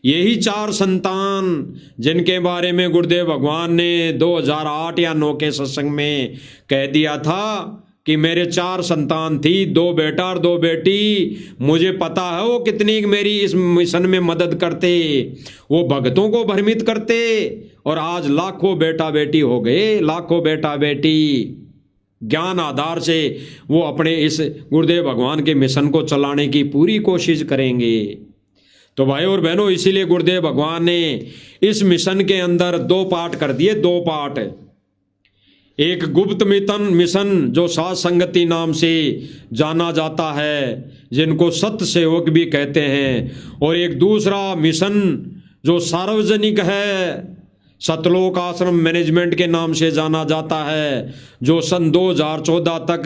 यही 4 संतान जिनके बारे में गुरुदेव भगवान ने 2008 या 9 के सत्संग में कह दिया था कि मेरे 4 संतान थी, 2 बेटा और 2 बेटी। मुझे पता है वो कितनी मेरी इस मिशन में मदद करते, वो भक्तों को भ्रमित करते, और आज लाखों बेटा बेटी हो गए, लाखों बेटा बेटी ज्ञान आधार से वो अपने इस गुरुदेव भगवान के मिशन को चलाने की पूरी कोशिश करेंगे। तो भाई और बहनों, इसीलिए गुरुदेव भगवान ने इस मिशन के अंदर 2 पार्ट कर दिए, 2 पार्ट। एक गुप्त मिशन जो साध संगति नाम से जाना जाता है, जिनको सत्य सेवक भी कहते हैं, और एक दूसरा मिशन जो सार्वजनिक है, सतलोक आश्रम मैनेजमेंट के नाम से जाना जाता है, जो सन 2014 तक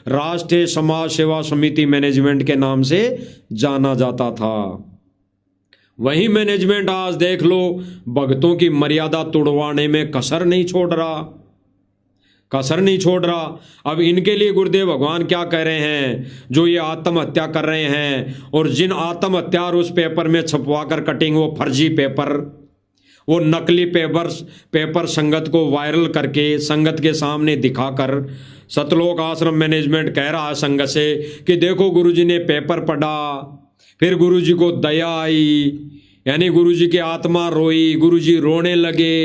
राष्ट्रीय समाज सेवा समिति मैनेजमेंट के नाम से जाना जाता था। वही मैनेजमेंट आज देख लो भक्तों की मर्यादा तोड़वाने में कसर नहीं छोड़ रहा। अब इनके लिए गुरुदेव भगवान क्या कह रहे हैं, जो ये आत्महत्या कर रहे हैं, और जिन आत्महत्या उस पेपर में छपवा कर कटिंग, वो फर्जी पेपर, वो नकली पेपर संगत को वायरल करके संगत के सामने दिखाकर सतलोक आश्रम मैनेजमेंट कह रहा है संगत से कि देखो गुरुजी ने पेपर पढ़ा, फिर गुरुजी को दया आई, यानी गुरुजी की आत्मा रोई, गुरुजी रोने लगे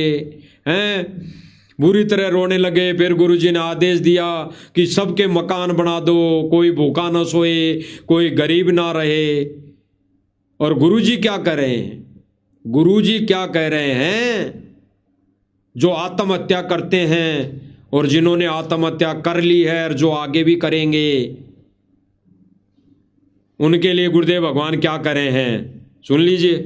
हैं, बुरी तरह रोने लगे। फिर गुरुजी ने आदेश दिया कि सबके मकान बना दो, कोई भूखा न सोए, कोई गरीब ना रहे। और गुरुजी क्या कह रहे हैं, गुरुजी क्या कह रहे हैं, जो आत्महत्या करते हैं और जिन्होंने आत्महत्या कर ली है और जो आगे भी करेंगे, उनके लिए गुरुदेव भगवान क्या कर रहे हैं, सुन लीजिए।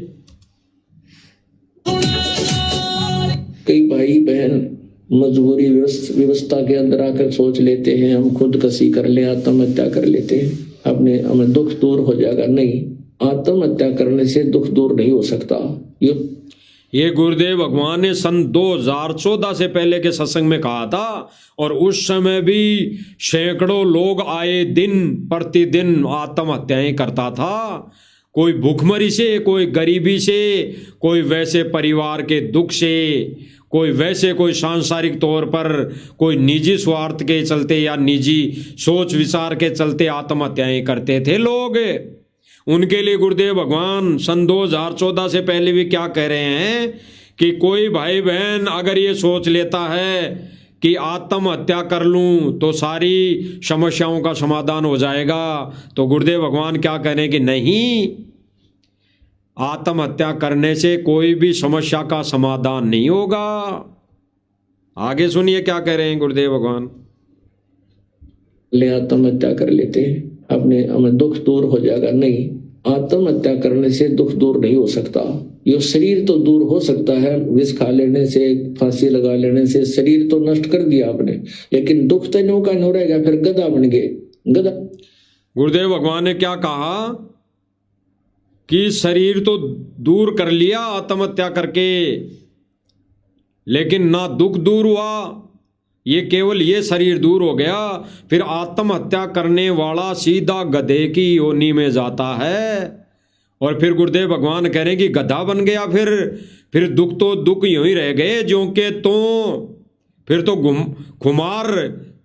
कई भाई बहन मजबूरी व्यवस्था के अंदर आकर सोच लेते हैं हम खुदकशी कर ले, आत्महत्या कर लेते हैं, अपने हमें दुख दूर हो जाएगा। नहीं, आत्महत्या करने से दुख दूर नहीं हो सकता। ये गुरुदेव भगवान ने सन 2014 से पहले के सत्संग में कहा था, और उस समय भी सैकड़ों लोग आए दिन प्रतिदिन आत्महत्याएं करता था। कोई भूखमरी से, कोई गरीबी से, कोई वैसे परिवार के दुख से, कोई वैसे कोई सांसारिक तौर पर कोई निजी स्वार्थ के चलते या निजी सोच विचार के चलते आत्महत्याएं करते थे लोग। उनके लिए गुरुदेव भगवान सन 2014 से पहले भी क्या कह रहे हैं कि कोई भाई बहन अगर ये सोच लेता है कि आत्महत्या कर लूं तो सारी समस्याओं का समाधान हो जाएगा, तो गुरुदेव भगवान क्या कह रहे हैं कि नहीं, आत्महत्या करने से कोई भी समस्या का समाधान नहीं होगा। आगे सुनिए क्या कह रहे हैं गुरुदेव भगवान। ले आत्महत्या कर लेते हैं, अपने हमें दुख दूर हो जाएगा। नहीं, आत्महत्या करने से दुख दूर नहीं हो सकता। ये शरीर तो दूर हो सकता है, विष खा लेने से, फांसी लगा लेने से शरीर तो नष्ट कर दिया आपने, लेकिन दुख तो नो का नो रहेगा, फिर गधा बन गए गधा। गुरुदेव भगवान ने क्या कहा कि शरीर तो दूर कर लिया आत्महत्या करके, लेकिन ना दुख दूर हुआ, ये केवल ये शरीर दूर हो गया, फिर आत्महत्या करने वाला सीधा गधे की योनि में जाता है। और फिर गुरुदेव भगवान कह रहे हैं कि गधा बन गया, फिर दुख तो दुख यूं ही रह गए जो के तो, फिर तो खुमार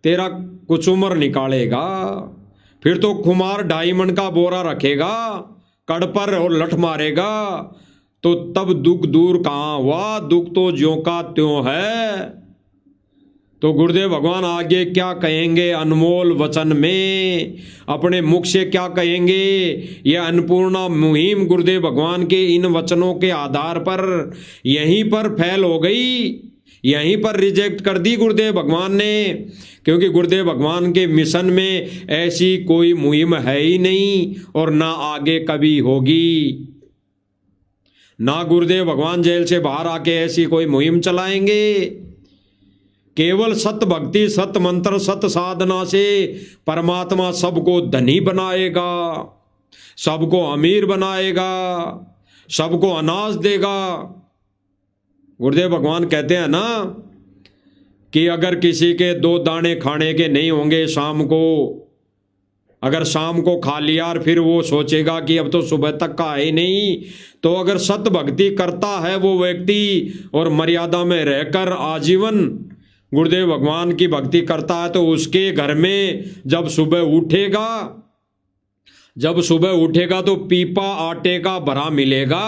तेरा कुछ उम्र निकालेगा, फिर तो खुमार 2.5 मन का बोरा रखेगा कड़ पर और लठ मारेगा, तो तब दुख दूर कहाँ हुआ, दुख तो ज्यों का त्यों है। तो गुरुदेव भगवान आगे क्या कहेंगे अनमोल वचन में, अपने मुख से क्या कहेंगे, यह अन्नपूर्णा मुहिम गुरुदेव भगवान के इन वचनों के आधार पर यहीं पर फैल हो गई, यहीं पर रिजेक्ट कर दी गुरुदेव भगवान ने, क्योंकि गुरुदेव भगवान के मिशन में ऐसी कोई मुहिम है ही नहीं और ना आगे कभी होगी। ना गुरुदेव भगवान जेल से बाहर आके ऐसी कोई मुहिम चलाएंगे। केवल सत भक्ति, सत मंत्र, सत साधना से परमात्मा सबको धनी बनाएगा, सबको अमीर बनाएगा, सबको अनाज देगा। गुरुदेव भगवान कहते हैं ना कि अगर किसी के 2 दाने खाने के नहीं होंगे शाम को, अगर शाम को खा लिया और फिर वो सोचेगा कि अब तो सुबह तक का है ही नहीं, तो अगर सत भक्ति करता है वो व्यक्ति और मर्यादा में रहकर आजीवन गुरुदेव भगवान की भक्ति करता है, तो उसके घर में जब सुबह उठेगा तो पीपा आटे का भरा मिलेगा।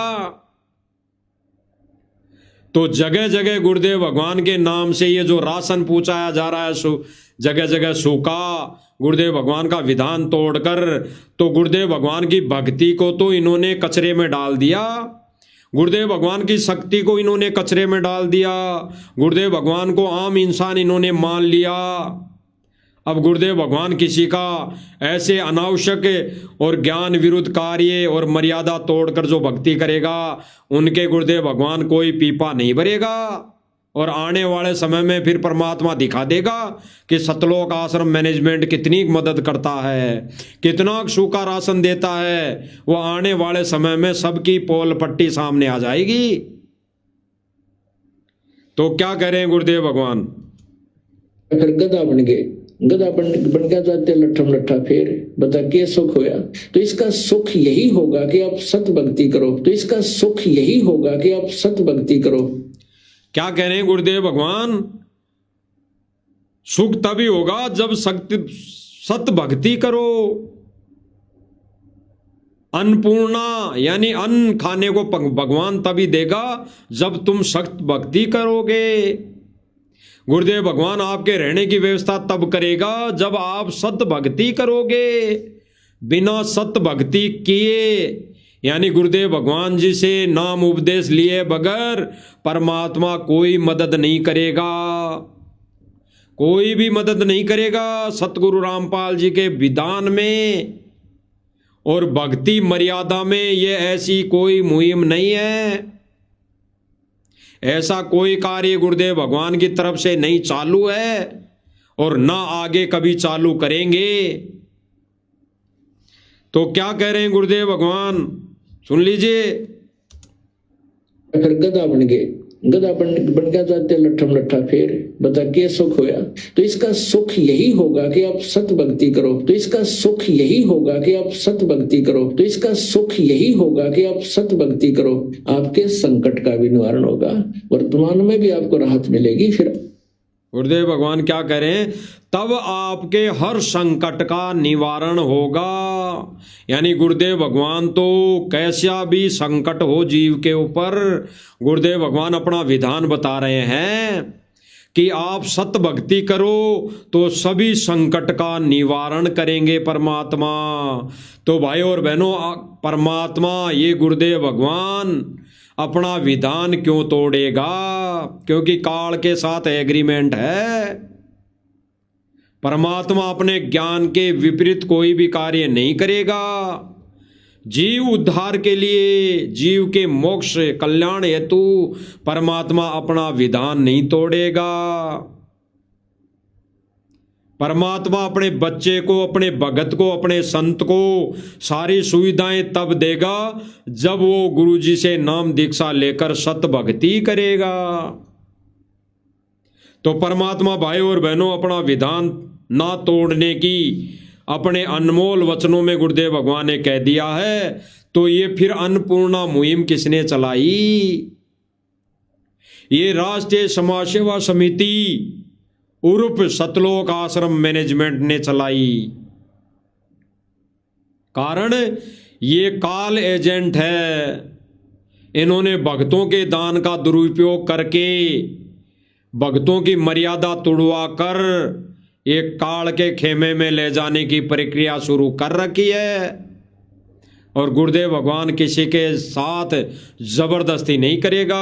तो जगह जगह गुरुदेव भगवान के नाम से ये जो राशन पूछाया जा रहा है, जगह जगह सूखा, गुरुदेव भगवान का विधान तोड़कर, तो गुरुदेव भगवान की भक्ति को तो इन्होंने कचरे में डाल दिया, गुरुदेव भगवान की शक्ति को इन्होंने कचरे में डाल दिया, गुरुदेव भगवान को आम इंसान इन्होंने मान लिया। अब गुरुदेव भगवान किसी का ऐसे अनावश्यक और ज्ञान विरुद्ध कार्य और मर्यादा तोड़कर जो भक्ति करेगा, उनके गुरुदेव भगवान कोई पीपा नहीं भरेगा। और आने वाले समय में फिर परमात्मा दिखा देगा कि सतलोक आश्रम मैनेजमेंट कितनी मदद करता है, कितना सूखा राशन देता है। वो आने वाले समय में सबकी पोल पट्टी सामने आ जाएगी। तो क्या करें गुरुदेव भगवान? फिर गधा बन गए, गधा बन गया जाते लट्ठम लट्ठा फेर, बता क्या सुख होया? तो इसका सुख यही होगा कि आप सत भक्ति करो, तो इसका सुख यही होगा कि आप सत भक्ति करो। क्या कह रहे हैं गुरुदेव भगवान? सुख तभी होगा जब सत भक्ति करो। अन्नपूर्णा यानी अन्न खाने को भगवान तभी देगा जब तुम सख्त भक्ति करोगे। गुरुदेव भगवान आपके रहने की व्यवस्था तब करेगा जब आप सत भक्ति करोगे। बिना सत भक्ति किए यानी गुरुदेव भगवान जी से नाम उपदेश लिए बगैर परमात्मा कोई मदद नहीं करेगा, कोई भी मदद नहीं करेगा। सतगुरु रामपाल जी के विधान में और भक्ति मर्यादा में ये ऐसी कोई मुहिम नहीं है, ऐसा कोई कार्य गुरुदेव भगवान की तरफ से नहीं चालू है और ना आगे कभी चालू करेंगे। तो क्या कह रहे हैं गुरुदेव भगवान? सुन लीजिए। फिर गधा बन गए, गधा बन गया जाते लट्ठम लट्ठा फेर, बता क्या सुख होया? तो इसका सुख यही होगा कि आप सत भक्ति करो, तो इसका सुख यही होगा कि आप सत भक्ति करो, तो इसका सुख यही होगा कि आप सत भक्ति करो। आपके संकट का भी निवारण होगा, वर्तमान में भी आपको राहत मिलेगी। फिर गुरुदेव भगवान क्या कह रहे हैं? तब आपके हर संकट का निवारण होगा। यानी गुरुदेव भगवान तो कैसा भी संकट हो जीव के ऊपर, गुरुदेव भगवान अपना विधान बता रहे हैं कि आप सत भक्ति करो तो सभी संकट का निवारण करेंगे परमात्मा। तो भाई और बहनों, परमात्मा ये गुरुदेव भगवान अपना विधान क्यों तोड़ेगा? क्योंकि काल के साथ एग्रीमेंट है। परमात्मा अपने ज्ञान के विपरीत कोई भी कार्य नहीं करेगा। जीव उद्धार के लिए, जीव के मोक्ष कल्याण हेतु परमात्मा अपना विधान नहीं तोड़ेगा। परमात्मा अपने बच्चे को, अपने भगत को, अपने संत को सारी सुविधाएं तब देगा जब वो गुरुजी से नाम दीक्षा लेकर सत भक्ति करेगा। तो परमात्मा भाई और बहनों अपना विधान ना तोड़ने की अपने अनमोल वचनों में गुरुदेव भगवान ने कह दिया है। तो ये फिर अन्नपूर्णा मुहिम किसने चलाई? ये राष्ट्रीय समाज सेवा समिति उर्फ सतलोक आश्रम मैनेजमेंट ने चलाई। कारण ये काल एजेंट है। इन्होंने भक्तों के दान का दुरुपयोग करके भक्तों की मर्यादा तोड़वा कर एक काल के खेमे में ले जाने की प्रक्रिया शुरू कर रखी है। और गुरुदेव भगवान किसी के साथ जबरदस्ती नहीं करेगा,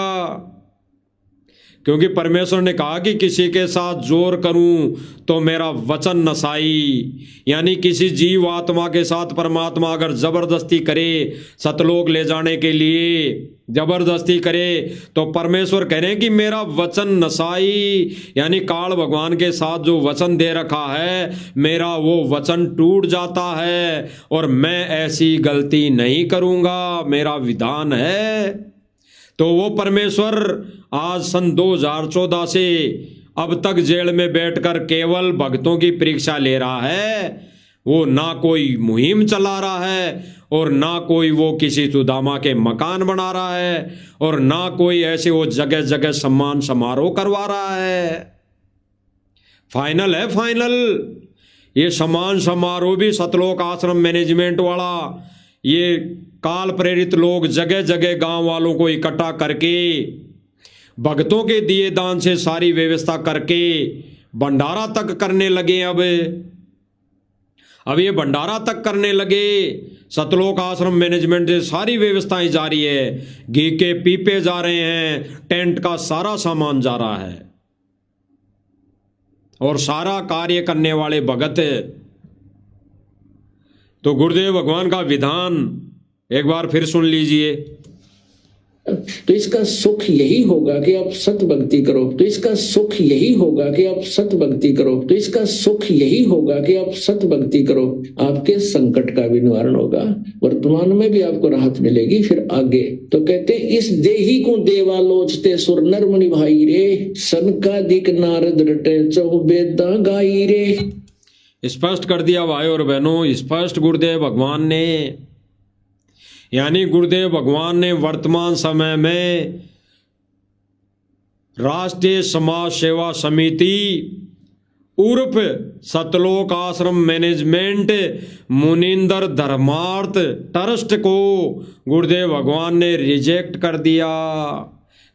क्योंकि परमेश्वर ने कहा कि किसी के साथ जोर करूं तो मेरा वचन नसाई। यानी किसी जीव आत्मा के साथ परमात्मा अगर जबरदस्ती करे, सतलोक ले जाने के लिए जबरदस्ती करे, तो परमेश्वर कह रहे हैं कि मेरा वचन नसाई। यानी काल भगवान के साथ जो वचन दे रखा है, मेरा वो वचन टूट जाता है और मैं ऐसी गलती नहीं करूंगा, मेरा विधान है। तो वो परमेश्वर आज सन 2014 से अब तक जेल में बैठकर केवल भक्तों की परीक्षा ले रहा है। वो ना कोई मुहिम चला रहा है और ना कोई वो किसी सुदामा के मकान बना रहा है और ना कोई ऐसे वो जगह जगह सम्मान समारोह करवा रहा है। फाइनल है फाइनल, ये सम्मान समारोह भी सतलोक आश्रम मैनेजमेंट वाला, ये काल प्रेरित लोग जगह जगह गांव वालों को इकट्ठा करके भक्तों के दिए दान से सारी व्यवस्था करके भंडारा तक करने लगे। अब ये भंडारा तक करने लगे। सतलोक आश्रम मैनेजमेंट से सारी व्यवस्थाएं जारी है, घी के पीपे जा रहे हैं, टेंट का सारा सामान जा रहा है और सारा कार्य करने वाले भगत है। तो गुरुदेव भगवान का विधान एक बार फिर सुन लीजिए। तो इसका सुख यही होगा कि आप सत भक्ति करो, तो इसका सुख यही होगा कि आप सत भक्ति करो, तो इसका सुख यही होगा कि आप सत भक्ति करो। आपके संकट का भी निवारण होगा, वर्तमान में भी आपको राहत मिलेगी। फिर आगे तो कहते इस देही को देवा लोचते सुर नर मुनि भाई रे, सनकादिक नारद रटे चौबेदा गाई रे। स्पष्ट कर दिया भाई और बहनों, स्पष्ट गुरुदेव भगवान ने, यानी गुरुदेव भगवान ने वर्तमान समय में राष्ट्रीय समाज सेवा समिति उर्फ सतलोक आश्रम मैनेजमेंट मुनिंदर धर्मार्थ ट्रस्ट को गुरुदेव भगवान ने रिजेक्ट कर दिया,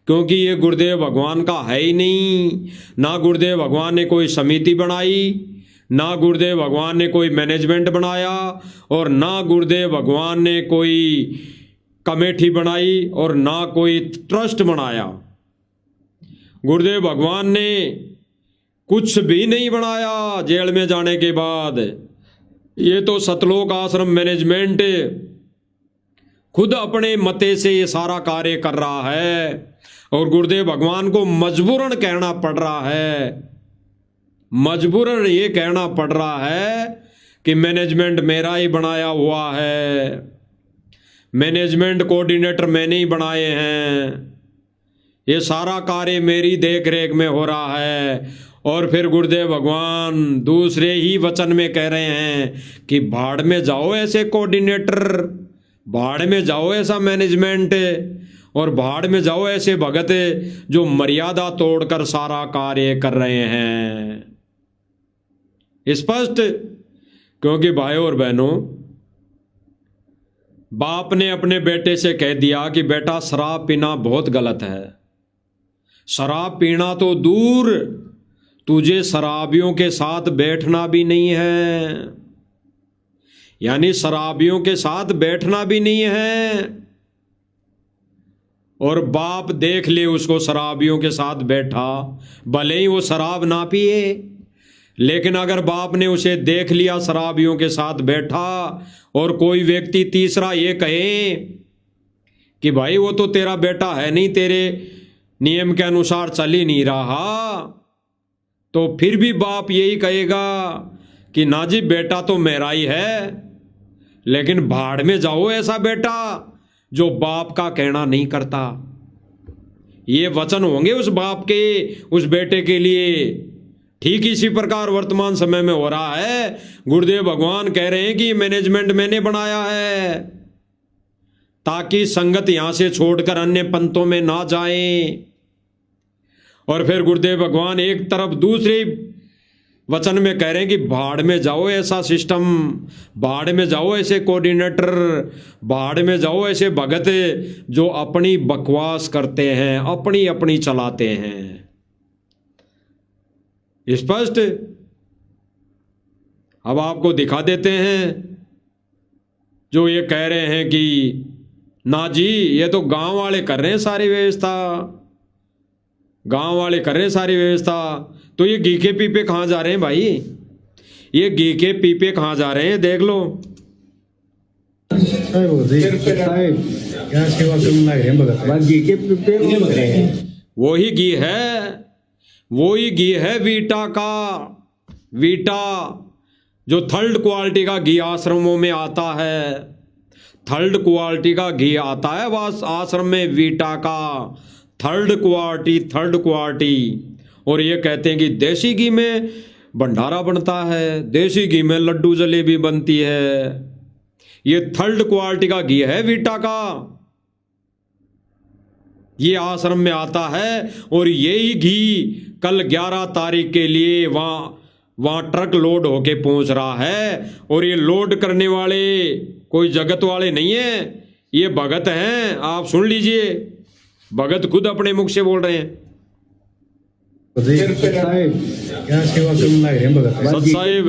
क्योंकि ये गुरुदेव भगवान का है ही नहीं। ना गुरुदेव भगवान ने कोई समिति बनाई, ना गुरुदेव भगवान ने कोई मैनेजमेंट बनाया और ना गुरुदेव भगवान ने कोई कमेटी बनाई और ना कोई ट्रस्ट बनाया। गुरुदेव भगवान ने कुछ भी नहीं बनाया जेल में जाने के बाद। ये तो सतलोक आश्रम मैनेजमेंट खुद अपने मते से ये सारा कार्य कर रहा है और गुरुदेव भगवान को मजबूरन कहना पड़ रहा है, मजबूरन ये कहना पड़ रहा है कि मैनेजमेंट मेरा ही बनाया हुआ है, मैनेजमेंट कोऑर्डिनेटर मैंने ही बनाए हैं, ये सारा कार्य मेरी देख रेख में हो रहा है। और फिर गुरुदेव भगवान दूसरे ही वचन में कह रहे हैं कि भाड़ में जाओ ऐसे कोऑर्डिनेटर, भाड़ में जाओ ऐसा मैनेजमेंट और भाड़ में जाओ ऐसे भगत जो मर्यादा तोड़कर सारा कार्य कर रहे हैं। स्पष्ट, क्योंकि भाइयों और बहनों, बाप ने अपने बेटे से कह दिया कि बेटा शराब पीना बहुत गलत है, शराब पीना तो दूर, तुझे शराबियों के साथ बैठना भी नहीं है, यानी शराबियों के साथ बैठना भी नहीं है। और बाप देख ले उसको शराबियों के साथ बैठा, भले ही वो शराब ना पिए, लेकिन अगर बाप ने उसे देख लिया शराबियों के साथ बैठा और कोई व्यक्ति तीसरा ये कहे कि भाई वो तो तेरा बेटा है नहीं, तेरे नियम के अनुसार चल ही नहीं रहा, तो फिर भी बाप यही कहेगा कि ना जी बेटा तो मेरा ही है, लेकिन भाड़ में जाओ ऐसा बेटा जो बाप का कहना नहीं करता। ये वचन होंगे उस बाप के उस बेटे के लिए। ठीक इसी प्रकार वर्तमान समय में हो रहा है। गुरुदेव भगवान कह रहे हैं कि मैनेजमेंट मैंने बनाया है ताकि संगत यहां से छोड़कर अन्य पंथों में ना जाएं। और फिर गुरुदेव भगवान एक तरफ दूसरे वचन में कह रहे हैं कि भाड़ में जाओ ऐसा सिस्टम, भाड़ में जाओ ऐसे कोऑर्डिनेटर, भाड़ में जाओ ऐसे भगत जो अपनी बकवास करते हैं, अपनी अपनी चलाते हैं। स्पष्ट। अब आपको दिखा देते हैं जो ये कह रहे हैं कि ना जी ये तो गांव वाले कर रहे हैं सारी व्यवस्था, गांव वाले कर रहे हैं सारी व्यवस्था। तो ये घी के पीपे कहाँ जा रहे हैं भाई, ये घी के पीपे कहाँ जा रहे हैं देख लो। वही घी है, वही घी है वीटा का, वीटा जो थर्ड क्वालिटी का घी आश्रमों में आता है, थर्ड क्वालिटी का घी आता है वह आश्रम में वीटा का, थर्ड क्वालिटी। और ये कहते हैं कि देसी घी में भंडारा बनता है, देसी घी में लड्डू जलेबी बनती है। ये 3rd क्वालिटी का घी है वीटा का। ये आश्रम में आता है और यही घी कल 11 तारीख के लिए वहां ट्रक लोड होके पहुंच रहा है। और ये लोड करने वाले कोई जगत वाले नहीं है, ये भगत हैं। आप सुन लीजिए, भगत खुद अपने मुख से बोल रहे हैं। क्या सेवा करना है भगत सत साहिब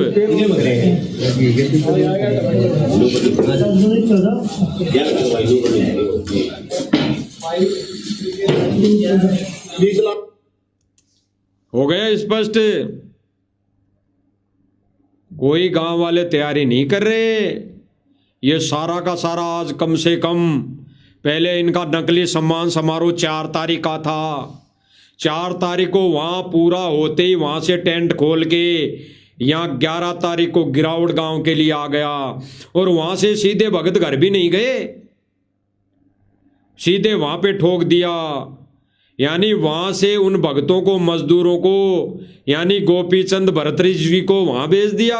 हो गया स्पष्ट। कोई गांव वाले तैयारी नहीं कर रहे। ये सारा का सारा आज कम से कम, पहले इनका नकली सम्मान समारोह 4 तारीख का था। 4 तारीख को वहां पूरा होते ही वहां से टेंट खोल के यहाँ 11 तारीख को गिरावट गांव के लिए आ गया। और वहां से सीधे भगत घर भी नहीं गए, सीधे वहां पे ठोक दिया। यानी वहां से उन भक्तों को, मजदूरों को, यानी गोपीचंद भरतरी जी को वहां भेज दिया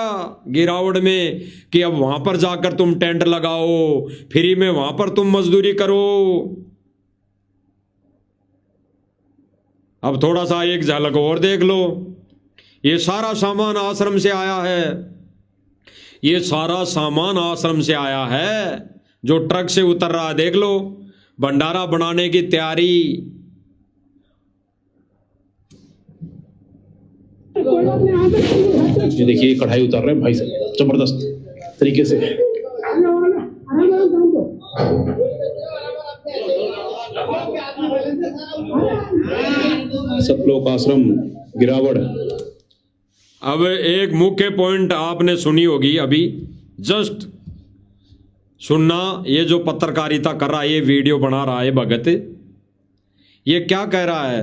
गिरावट में कि अब वहां पर जाकर तुम टेंट लगाओ, फ्री में वहां पर तुम मजदूरी करो। अब थोड़ा सा एक झलक और देख लो। ये सारा सामान आश्रम से आया है, ये सारा सामान आश्रम से आया है जो ट्रक से उतर रहा है। देख लो, भंडारा बनाने की तैयारी। ये देखिए कढ़ाई उतार रहे हैं भाई साहब जबरदस्त तरीके से। सतलोक आश्रम गिरावड़। अब एक मुख्य पॉइंट आपने सुनी होगी, अभी जस्ट सुनना। ये जो पत्रकारिता कर रहा है, ये वीडियो बना रहा है भगत, ये क्या कह रहा है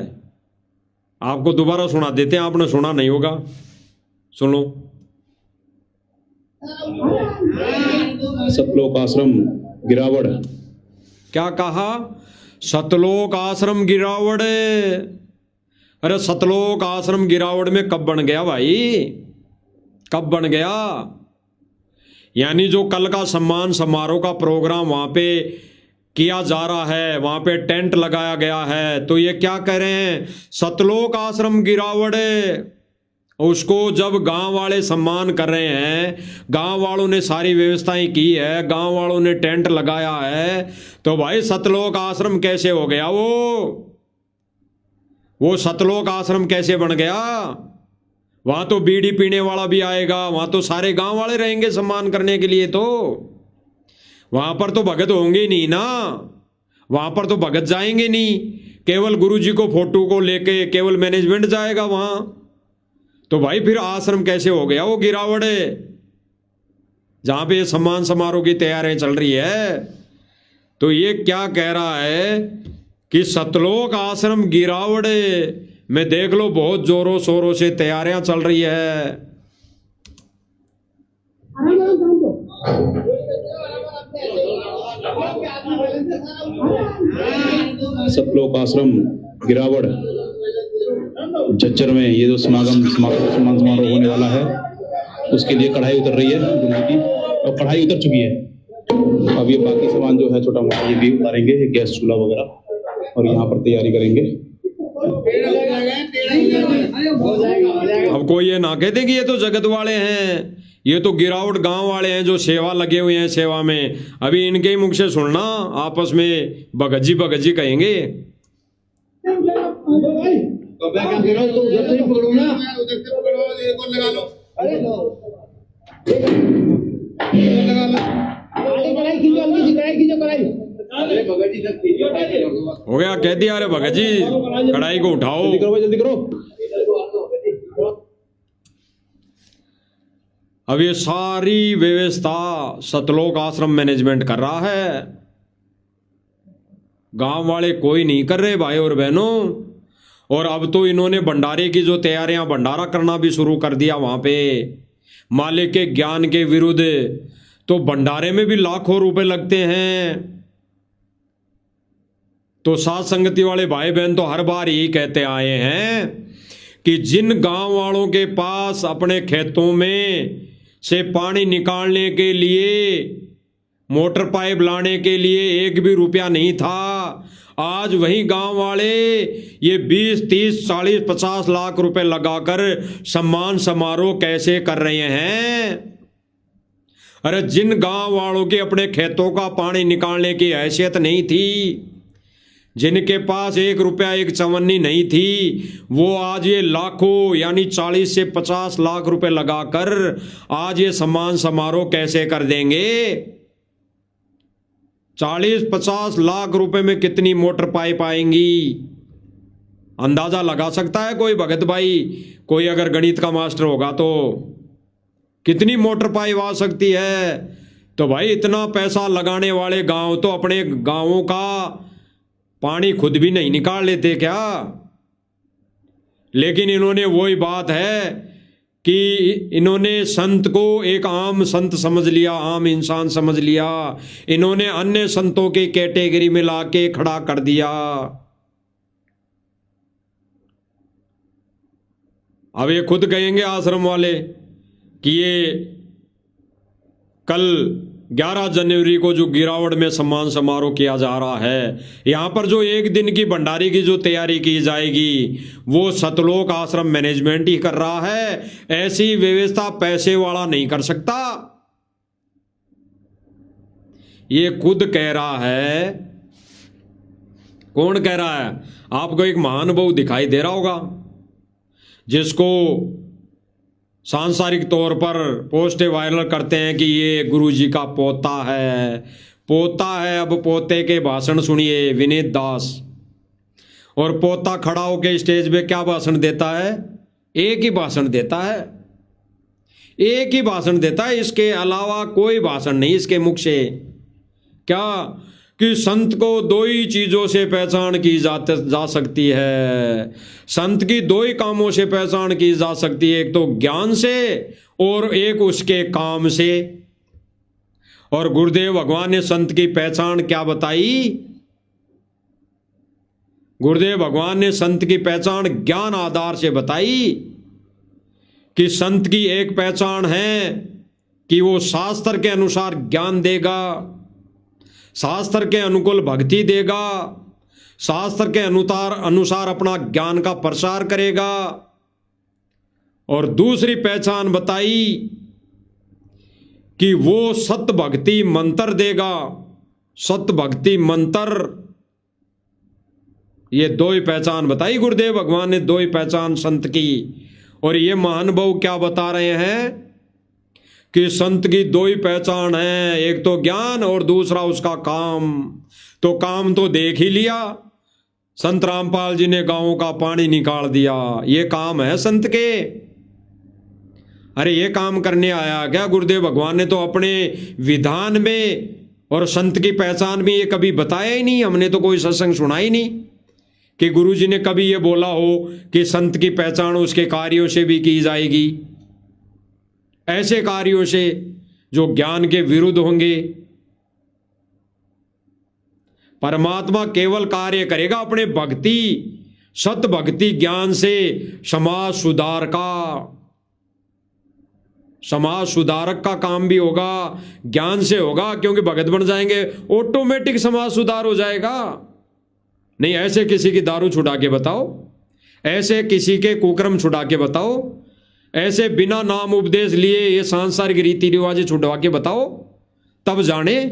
आपको दोबारा सुना देते हैं, आपने सुना नहीं होगा, सुनो। सतलोक आश्रम गिरावड़। क्या कहा? सतलोक आश्रम गिरावड़। अरे सतलोक आश्रम गिरावड़ में कब बन गया भाई, कब बन गया? यानी जो कल का सम्मान समारोह का प्रोग्राम वहां पे किया जा रहा है, वहां पे टेंट लगाया गया है, तो ये क्या कह रहे हैं? सतलोक आश्रम गिरावड़। उसको जब गांव वाले सम्मान कर रहे हैं, गांव वालों ने सारी व्यवस्थाएं की है, गांव वालों ने टेंट लगाया है, तो भाई सतलोक आश्रम कैसे हो गया? वो सतलोक आश्रम कैसे बन गया? वहां तो बीड़ी पीने वाला भी आएगा, वहां तो सारे गांव वाले रहेंगे सम्मान करने के लिए। तो वहां पर तो भगत होंगे नहीं ना, वहां पर तो भगत जाएंगे नहीं, केवल गुरुजी को फोटो को लेके केवल मैनेजमेंट जाएगा वहां। तो भाई फिर आश्रम कैसे हो गया वो गिरावड़, जहां पे सम्मान समारोह की तैयारियां चल रही है? तो ये क्या कह रहा है कि सतलोक आश्रम गिरावड़ में देख लो बहुत जोरों शोरों से तैयारियां चल रही है। सतलोक आश्रम गिरावड़ झज्जर में ये जो सम्मान समारोह होने वाला है, उसके लिए कढ़ाई उतर रही है गुरुजी की, और कढ़ाई उतर चुकी है। अब ये बाकी सामान जो है छोटा मोटा ये भी उतारेंगे, गैस चूल्हा वगैरह, और यहाँ पर तैयारी करेंगे। अब कोई ये ना कहते कि ये तो जगत वाले हैं, ये तो गिरावट गांव वाले हैं जो सेवा लगे हुए हैं सेवा में। अभी इनके ही मुख से सुनना, आपस में भगत जी कहेंगे। हो गया, कह दिया अरे भगत जी कढ़ाई को उठाओ, जल्दी करो भाई, जल्दी करो। अब ये सारी व्यवस्था सतलोक आश्रम मैनेजमेंट कर रहा है, गांव वाले कोई नहीं कर रहे भाई और बहनों। और अब तो इन्होंने भंडारे की जो तैयारियां, भंडारा करना भी शुरू कर दिया वहां पे, मालिक के ज्ञान के विरुद्ध। तो भंडारे में भी लाखों रुपए लगते हैं। तो साथ संगति वाले भाई बहन तो हर बार यही कहते आए हैं कि जिन गांव वालों के पास अपने खेतों में से पानी निकालने के लिए, मोटर पाइप लाने के लिए एक भी रुपया नहीं था, आज वही गांव वाले ये 20, 30, 40, 50 लाख रुपए लगाकर सम्मान समारोह कैसे कर रहे हैं। अरे जिन गांव वालों के अपने खेतों का पानी निकालने की हैसियत नहीं थी, जिनके पास 1 रुपया 1 चवन्नी नहीं थी, वो आज ये लाखों यानी 40 से 50 लाख रुपए लगाकर आज ये सम्मान समारोह कैसे कर देंगे। 40-50 लाख रुपए में कितनी मोटर पाइप आएंगी, अंदाजा लगा सकता है कोई भगत भाई? कोई अगर गणित का मास्टर होगा तो कितनी मोटर पाइप आ सकती है? तो भाई इतना पैसा लगाने वाले गांव तो अपने गांवों का पानी खुद भी नहीं निकाल लेते क्या? लेकिन इन्होंने वही बात है कि इन्होंने संत को एक आम संत समझ लिया, आम इंसान समझ लिया, इन्होंने अन्य संतों की कैटेगरी में लाके खड़ा कर दिया। अब ये खुद कहेंगे आश्रम वाले कि ये कल 11 जनवरी को जो गिरावड़ में सम्मान समारोह किया जा रहा है, यहाँ पर जो 1 दिन की भंडारी की जो तैयारी की जाएगी वो सतलोक आश्रम मैनेजमेंट ही कर रहा है। ऐसी व्यवस्था पैसे वाला नहीं कर सकता। ये खुद कह रहा है। कौन कह रहा है? आपको एक महानुभाव दिखाई दे रहा होगा जिसको सांसारिक तौर पर पोस्टें वायरल करते हैं कि ये गुरुजी का पोता है, पोता है। अब पोते के भाषण सुनिए विनीत दास। और पोता खड़ा होकर स्टेज पे क्या भाषण देता है? एक ही भाषण देता है, एक ही भाषण देता है, इसके अलावा कोई भाषण नहीं इसके मुख से। क्या कि संत को 2 ही चीजों से पहचान की जा सकती है। संत की 2 ही कामों से पहचान की जा सकती है, एक तो ज्ञान से और एक उसके काम से। और गुरुदेव भगवान ने संत की पहचान क्या बताई? गुरुदेव भगवान ने संत की पहचान ज्ञान आधार से बताई कि संत की एक पहचान है कि वो शास्त्र के अनुसार ज्ञान देगा, शास्त्र के अनुकूल भक्ति देगा, शास्त्र के अनुसार अपना ज्ञान का प्रसार करेगा। और दूसरी पहचान बताई कि वो सत भक्ति मंत्र देगा, सत भक्ति मंत्र। ये 2 ही पहचान बताई गुरुदेव भगवान ने, 2 ही पहचान संत की। और ये महानुभाव क्या बता रहे हैं कि संत की 2 ही पहचान है, एक तो ज्ञान और दूसरा उसका काम। तो काम तो देख ही लिया, संत रामपाल जी ने गांवों का पानी निकाल दिया, ये काम है संत के। अरे ये काम करने आया क्या गुरुदेव भगवान ने? तो अपने विधान में और संत की पहचान में ये कभी बताया ही नहीं। हमने तो कोई सत्संग सुना ही नहीं कि गुरुजी ने कभी ये बोला हो कि संत की पहचान उसके कार्यों से भी की जाएगी, ऐसे कार्यों से जो ज्ञान के विरुद्ध होंगे। परमात्मा केवल कार्य करेगा अपने भक्ति, सत भक्ति ज्ञान से समाज सुधार का, समाज सुधारक का काम भी होगा, ज्ञान से होगा। क्योंकि भगत बन जाएंगे ऑटोमेटिक समाज सुधार हो जाएगा। नहीं ऐसे किसी की दारू छुड़ा के बताओ, ऐसे किसी के कुकर्म छुड़ा के बताओ, ऐसे बिना नाम उपदेश लिए ये सांसारिक रीति रिवाज छुड़वा के बताओ, तब जाने।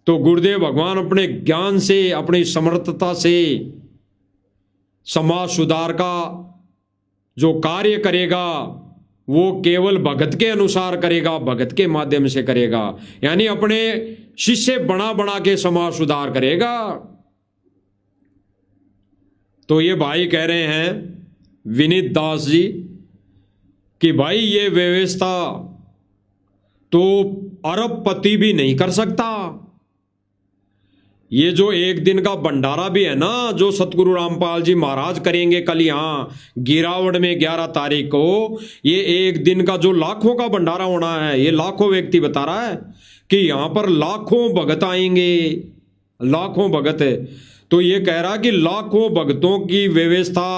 तो गुरुदेव भगवान अपने ज्ञान से, अपनी समर्थता से समाज सुधार का जो कार्य करेगा वो केवल भगत के अनुसार करेगा, भगत के माध्यम से करेगा। यानी अपने शिष्य बना बना के समाज सुधार करेगा। तो ये भाई कह रहे हैं विनीत दास जी कि भाई ये व्यवस्था तो अरबपति भी नहीं कर सकता। ये जो 1 दिन का भंडारा भी है ना, जो सतगुरु रामपाल जी महाराज करेंगे कल यहाँ गिरावड़ में 11 तारीख को, ये 1 दिन का जो लाखों का भंडारा होना है, ये लाखों व्यक्ति बता रहा है कि यहाँ पर लाखों भगत आएंगे, लाखों भगत। तो ये कह रहा कि लाखों भक्तों की व्यवस्था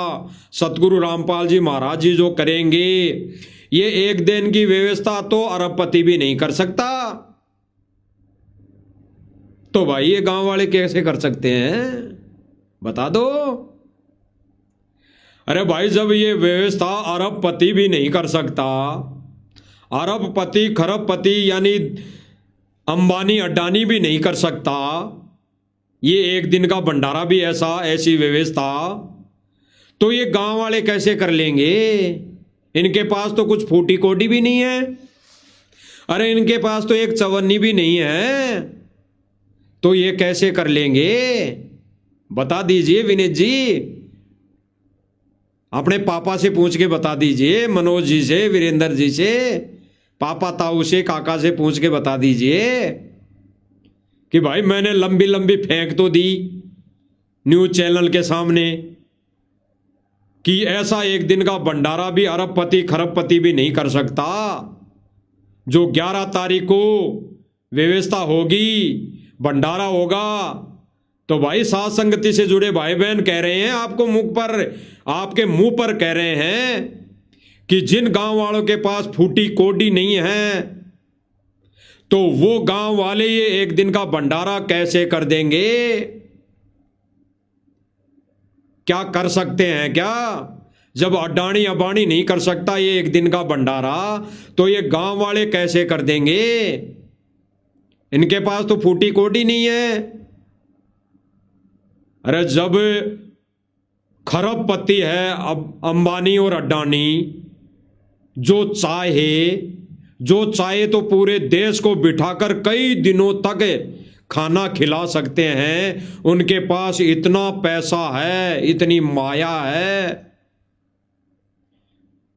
सतगुरु रामपाल जी महाराज जी जो करेंगे, ये एक दिन की व्यवस्था तो अरबपति भी नहीं कर सकता। तो भाई ये गांव वाले कैसे कर सकते हैं, बता दो। अरे भाई जब ये व्यवस्था अरबपति भी नहीं कर सकता, अरबपति खरबपति यानी अंबानी अडानी भी नहीं कर सकता, ये एक दिन का भंडारा भी ऐसी व्यवस्था, तो ये गांव वाले कैसे कर लेंगे। इनके पास तो कुछ फूटी कोटी भी नहीं है, अरे इनके पास तो एक चवन्नी भी नहीं है, तो ये कैसे कर लेंगे, बता दीजिए विनीत जी। अपने पापा से पूछ के बता दीजिए, मनोज जी से, वीरेंद्र जी से, पापा ताऊ से, काका से पूछ के बता दीजिए कि भाई मैंने लंबी लंबी फेंक तो दी न्यूज चैनल के सामने कि ऐसा एक दिन का भंडारा भी अरबपति खरबपति भी नहीं कर सकता। जो 11 तारीख को व्यवस्था होगी, भंडारा होगा, तो भाई साथ संगति से जुड़े भाई बहन कह रहे हैं, आपके मुंह पर कह रहे हैं कि जिन गांव वालों के पास फूटी कोडी नहीं है, तो वो गांव वाले ये एक दिन का भंडारा कैसे कर देंगे। क्या कर सकते हैं क्या। जब अडानी अबानी नहीं कर सकता ये एक दिन का भंडारा, तो ये गांव वाले कैसे कर देंगे। इनके पास तो फूटी कोडी नहीं है। अरे जब खरबपति है अब अंबानी और अडानी, जो चाहे तो पूरे देश को बिठाकर कई दिनों तक खाना खिला सकते हैं। उनके पास इतना पैसा है, इतनी माया है।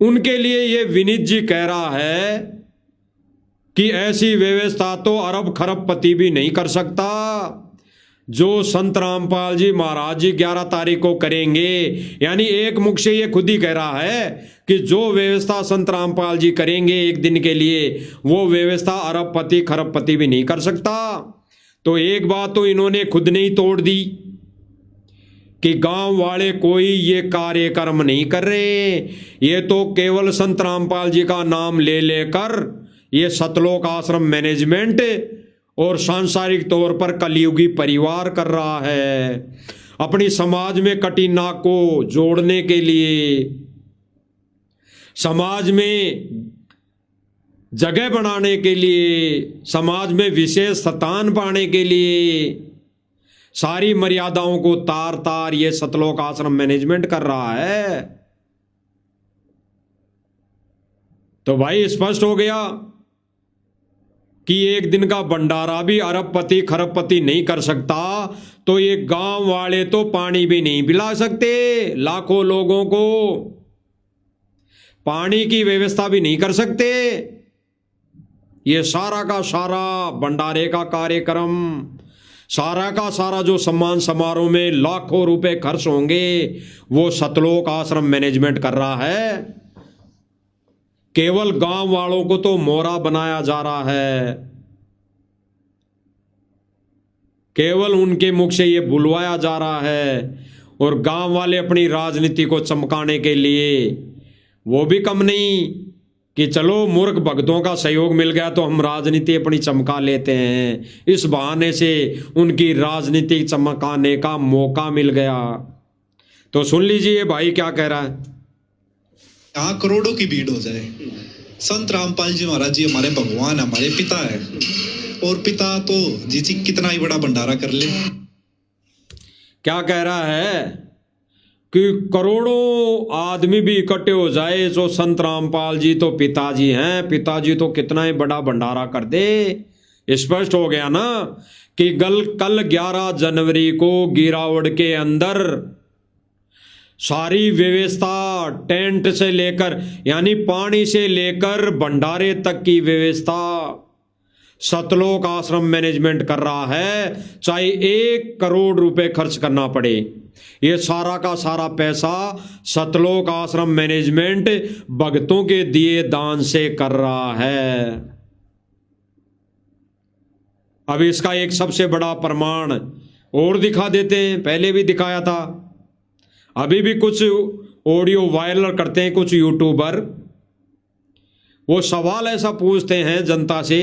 उनके लिए ये विनीत जी कह रहा है कि ऐसी व्यवस्था तो अरब खरबपति भी नहीं कर सकता। जो संत रामपाल जी महाराज जी 11 तारीख को करेंगे, यानी एक मुख से ये खुद ही कह रहा है कि जो व्यवस्था संत रामपाल जी करेंगे एक दिन के लिए, वो व्यवस्था अरबपति खरबपति भी नहीं कर सकता। तो एक बात तो इन्होंने खुद ने ही तोड़ दी कि गांव वाले कोई ये कार्यक्रम नहीं कर रहे, ये तो केवल संत रामपाल जी का नाम ले लेकर ये सतलोक आश्रम मैनेजमेंट और सांसारिक तौर पर कलयुगी परिवार कर रहा है। अपनी समाज में कटी नाक को जोड़ने के लिए, समाज में जगह बनाने के लिए, समाज में विशेष स्थान पाने के लिए सारी मर्यादाओं को तार तार ये सतलोक आश्रम मैनेजमेंट कर रहा है। तो भाई स्पष्ट हो गया कि एक दिन का भंडारा भी अरबपति खरबपति नहीं कर सकता, तो ये गांव वाले तो पानी भी नहीं पिला सकते। लाखों लोगों को पानी की व्यवस्था भी नहीं कर सकते। ये सारा का सारा भंडारे का कार्यक्रम, सारा का सारा जो सम्मान समारोह में लाखों रुपए खर्च होंगे, वो सतलोक आश्रम मैनेजमेंट कर रहा है। केवल गांव वालों को तो मोहरा बनाया जा रहा है, केवल उनके मुख से ये बुलवाया जा रहा है। और गांव वाले अपनी राजनीति को चमकाने के लिए वो भी कम नहीं कि चलो मूर्ख भक्तों का सहयोग मिल गया तो हम राजनीति अपनी चमका लेते हैं। इस बहाने से उनकी राजनीति चमकाने का मौका मिल गया। तो सुन लीजिए भाई क्या कह रहा है। यहाँ करोड़ों की भीड़ हो जाए। संत रामपाल जी महाराज जी हमारे भगवान, हमारे पिता है, और पिता तो जी कितना ही बड़ा भंडारा कर ले। क्या कह रहा है कि करोड़ों आदमी भी इकट्ठे हो जाए, जो संत रामपाल जी तो पिताजी हैं, पिताजी तो कितना ही बड़ा भंडारा कर दे। स्पष्ट हो गया ना कि कल 11 जनवरी को गिरावड़ के अंदर सारी व्यवस्था, टेंट से लेकर यानी पानी से लेकर भंडारे तक की व्यवस्था सतलोक आश्रम मैनेजमेंट कर रहा है। चाहे 1 करोड़ रुपए खर्च करना पड़े, ये सारा का सारा पैसा सतलोक आश्रम मैनेजमेंट भक्तों के दिए दान से कर रहा है। अब इसका एक सबसे बड़ा प्रमाण और दिखा देते हैं, पहले भी दिखाया था, अभी भी कुछ ऑडियो वायरल करते हैं कुछ यूट्यूबर। वो सवाल ऐसा पूछते हैं जनता से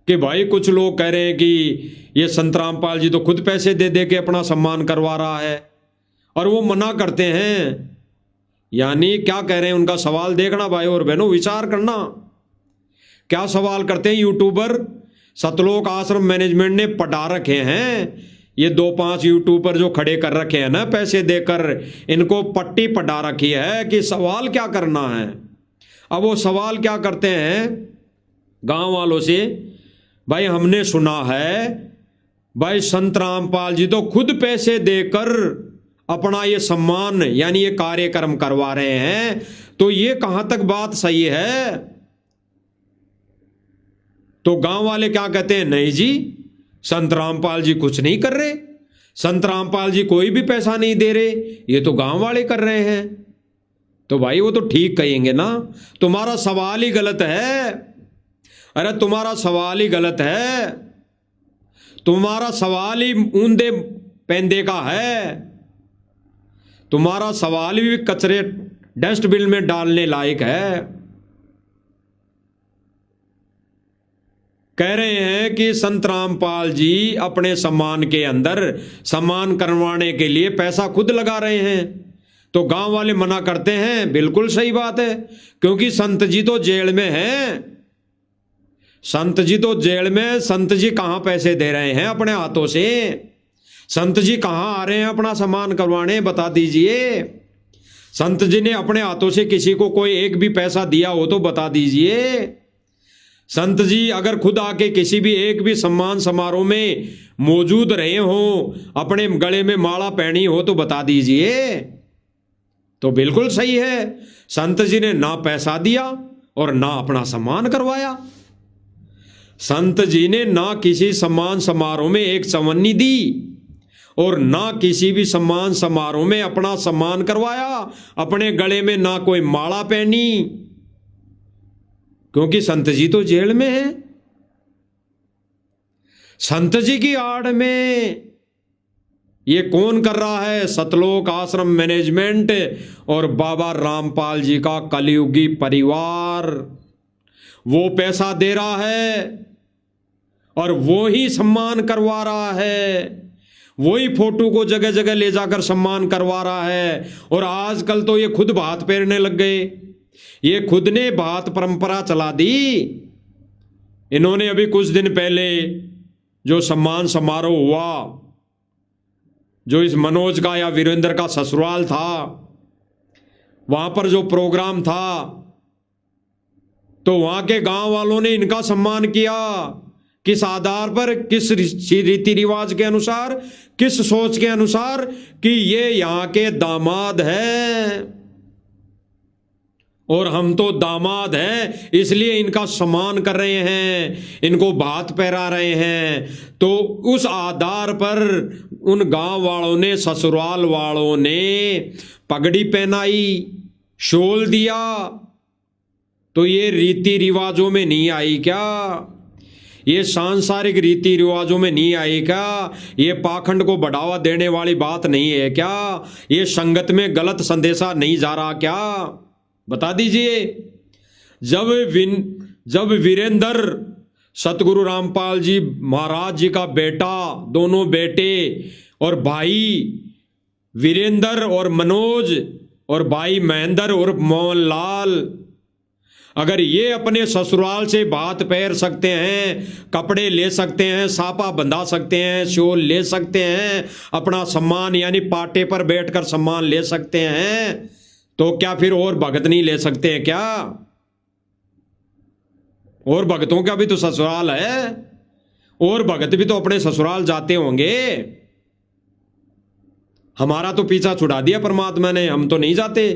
कि भाई कुछ लोग कह रहे हैं कि ये संत रामपाल जी तो खुद पैसे दे दे के अपना सम्मान करवा रहा है, और वो मना करते हैं। यानी क्या कह रहे हैं, उनका सवाल देखना भाई और बहनों, विचार करना। क्या सवाल करते हैं यूट्यूबर? सतलोक आश्रम मैनेजमेंट ने पटा रखे हैं, ये 2-5 यूट्यूबर जो खड़े कर रखे हैं ना पैसे देकर, इनको पट्टी पटा रखी है कि सवाल क्या करना है। अब वो सवाल क्या करते हैं गांव वालों से, भाई हमने सुना है भाई संत रामपाल जी तो खुद पैसे देकर अपना ये सम्मान यानी ये कार्यक्रम करवा रहे हैं, तो ये कहां तक बात सही है? तो गांव वाले क्या कहते हैं, नहीं जी संत रामपाल जी कुछ नहीं कर रहे, संत रामपाल जी कोई भी पैसा नहीं दे रहे, ये तो गांव वाले कर रहे हैं। तो भाई वो तो ठीक कहेंगे ना, तुम्हारा सवाल ही गलत है। अरे तुम्हारा सवाल ही गलत है, तुम्हारा सवाल ही ऊंधे पेंदे का है, तुम्हारा सवाल भी कचरे डस्टबिन में डालने लायक है। कह रहे हैं कि संत रामपाल जी अपने सम्मान के अंदर सम्मान करवाने के लिए पैसा खुद लगा रहे हैं, तो गांव वाले मना करते हैं। बिल्कुल सही बात है, क्योंकि संत जी तो जेल में हैं, संत जी तो जेल में, संत जी कहां पैसे दे रहे हैं अपने हाथों से? संत जी कहां आ रहे हैं अपना सम्मान करवाने, बता दीजिए। संत जी ने अपने हाथों से किसी को कोई एक भी पैसा दिया हो तो बता दीजिए। संत जी अगर खुद आके किसी भी एक भी सम्मान समारोह में मौजूद रहे हो, अपने गले में माला पहनी हो तो बता दीजिए। तो बिल्कुल सही है, संत जी ने ना पैसा दिया और ना अपना सम्मान करवाया। संत जी ने ना किसी सम्मान समारोह में एक चवन्नी दी और ना किसी भी सम्मान समारोह में अपना सम्मान करवाया, अपने गले में ना कोई माला पहनी, क्योंकि संत जी तो जेल में हैं। संत जी की आड़ में ये कौन कर रहा है? सतलोक आश्रम मैनेजमेंट और बाबा रामपाल जी का कलयुगी परिवार। वो पैसा दे रहा है और वो ही सम्मान करवा रहा है, वही फोटो को जगह जगह ले जाकर सम्मान करवा रहा है। और आजकल तो ये खुद भात फेरने लग गए, ये खुद ने भात परंपरा चला दी। इन्होंने अभी कुछ दिन पहले जो सम्मान समारोह हुआ, जो इस मनोज का या वीरेंद्र का ससुराल था, वहां पर जो प्रोग्राम था, तो वहां के गांव वालों ने इनका सम्मान किया। किस आधार पर, किस रीति रिवाज के अनुसार, किस सोच के अनुसार कि ये यहां के दामाद हैं और हम तो दामाद हैं, इसलिए इनका सम्मान कर रहे हैं, इनको भात पहरा रहे हैं। तो उस आधार पर उन गांव वालों ने, ससुराल वालों ने पगड़ी पहनाई, शोल दिया। तो ये रीति रिवाजों में नहीं आई क्या? ये सांसारिक रीति रिवाजों में नहीं आई क्या? ये पाखंड को बढ़ावा देने वाली बात नहीं है क्या? ये संगत में गलत संदेशा नहीं जा रहा क्या? बता दीजिए। जब वीरेंद्र सतगुरु रामपाल जी महाराज जी का बेटा, दोनों बेटे और भाई वीरेंद्र और मनोज और भाई महेंद्र और मोहनलाल, अगर ये अपने ससुराल से भात पहर सकते हैं, कपड़े ले सकते हैं, सापा बंधा सकते हैं, शोल ले सकते हैं, अपना सम्मान यानी पाटे पर बैठकर सम्मान ले सकते हैं, तो क्या फिर और भगत नहीं ले सकते हैं क्या? और भगतों का भी तो ससुराल है, और भगत भी तो अपने ससुराल जाते होंगे। हमारा तो पीछा छुड़ा दिया परमात्मा ने, हम तो नहीं जाते,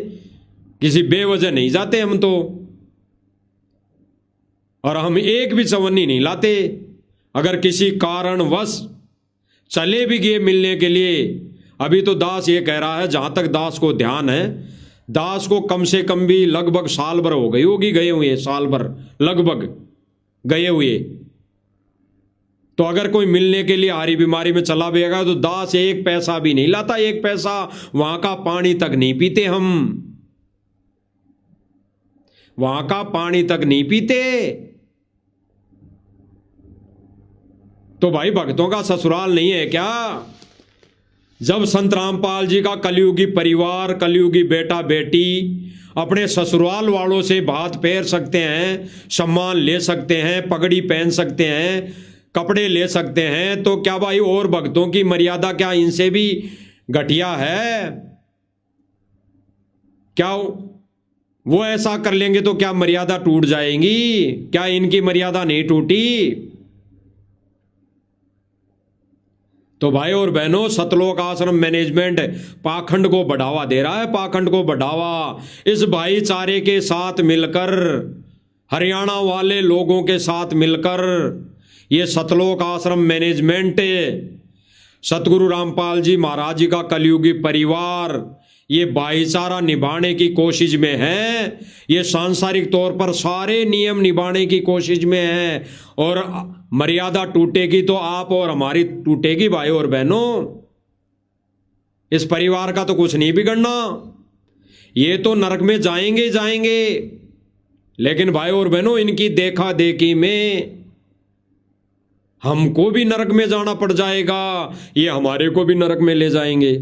किसी बेवजह नहीं जाते हम तो। और हम एक भी चवन्नी नहीं लाते। अगर किसी कारणवश चले भी गए मिलने के लिए, अभी तो दास ये कह रहा है, जहां तक दास को ध्यान है, दास को कम से कम भी लगभग साल भर हो गई होगी गए हुए, साल भर लगभग गए हुए। तो अगर कोई मिलने के लिए हारी बीमारी में चला भी गया तो दास एक पैसा भी नहीं लाता, एक पैसा, वहां का पानी तक नहीं पीते हम, वहां का पानी तक नहीं पीते। तो भाई भक्तों का ससुराल नहीं है क्या? जब संत रामपाल जी का कलयुगी परिवार, कलयुगी बेटा बेटी अपने ससुराल वालों से भात फेर सकते हैं, सम्मान ले सकते हैं, पगड़ी पहन सकते हैं, कपड़े ले सकते हैं, तो क्या भाई और भक्तों की मर्यादा क्या इनसे भी घटिया है? क्या वो ऐसा कर लेंगे तो क्या मर्यादा टूट जाएंगी? क्या इनकी मर्यादा नहीं टूटी? तो भाई और बहनों, सतलोक आश्रम मैनेजमेंट पाखंड को बढ़ावा दे रहा है, पाखंड को बढ़ावा। इस भाईचारे के साथ मिलकर, हरियाणा वाले लोगों के साथ मिलकर ये सतलोक आश्रम मैनेजमेंट, सतगुरु रामपाल जी महाराज जी का कलयुगी परिवार ये भाईचारा निभाने की कोशिश में है, ये सांसारिक तौर पर सारे नियम निभाने की कोशिश में है। और मर्यादा टूटेगी तो आप और हमारी टूटेगी भाई और बहनों। इस परिवार का तो कुछ नहीं बिगड़ना, ये तो नरक में जाएंगे ही जाएंगे, लेकिन भाई और बहनों इनकी देखा देखी में हमको भी नरक में जाना पड़ जाएगा, ये हमारे को भी नरक में ले जाएंगे।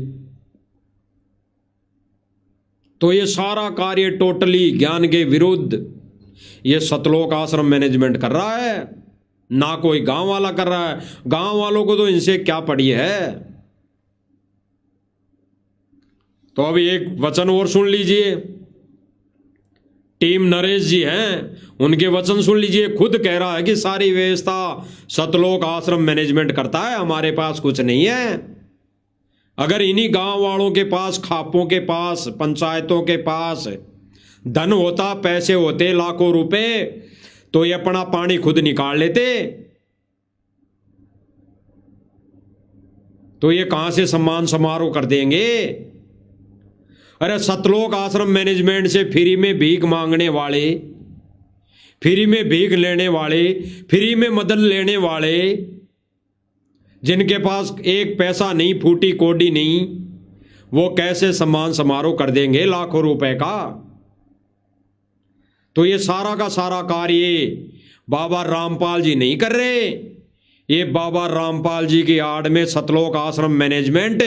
तो ये सारा कार्य टोटली ज्ञान के विरुद्ध ये सतलोक आश्रम मैनेजमेंट कर रहा है, ना कोई गांव वाला कर रहा है। गांव वालों को तो इनसे क्या पड़ी है। तो अब एक वचन और सुन लीजिए, टीम नरेश जी हैं, उनके वचन सुन लीजिए। खुद कह रहा है कि सारी व्यवस्था सतलोक आश्रम मैनेजमेंट करता है, हमारे पास कुछ नहीं है। अगर इन्हीं गांव वालों के पास, खापों के पास, पंचायतों के पास धन होता, पैसे होते लाखों रुपए, तो ये अपना पानी खुद निकाल लेते। तो ये कहां से सम्मान समारोह कर देंगे? अरे सतलोक आश्रम मैनेजमेंट से फ्री में भीख मांगने वाले, फ्री में भीख लेने वाले, फ्री में मदद लेने वाले, जिनके पास एक पैसा नहीं, फूटी कोडी नहीं, वो कैसे सम्मान समारोह कर देंगे लाखों रुपए का? तो ये सारा का सारा कार्य बाबा रामपाल जी नहीं कर रहे, ये बाबा रामपाल जी की आड़ में सतलोक आश्रम मैनेजमेंट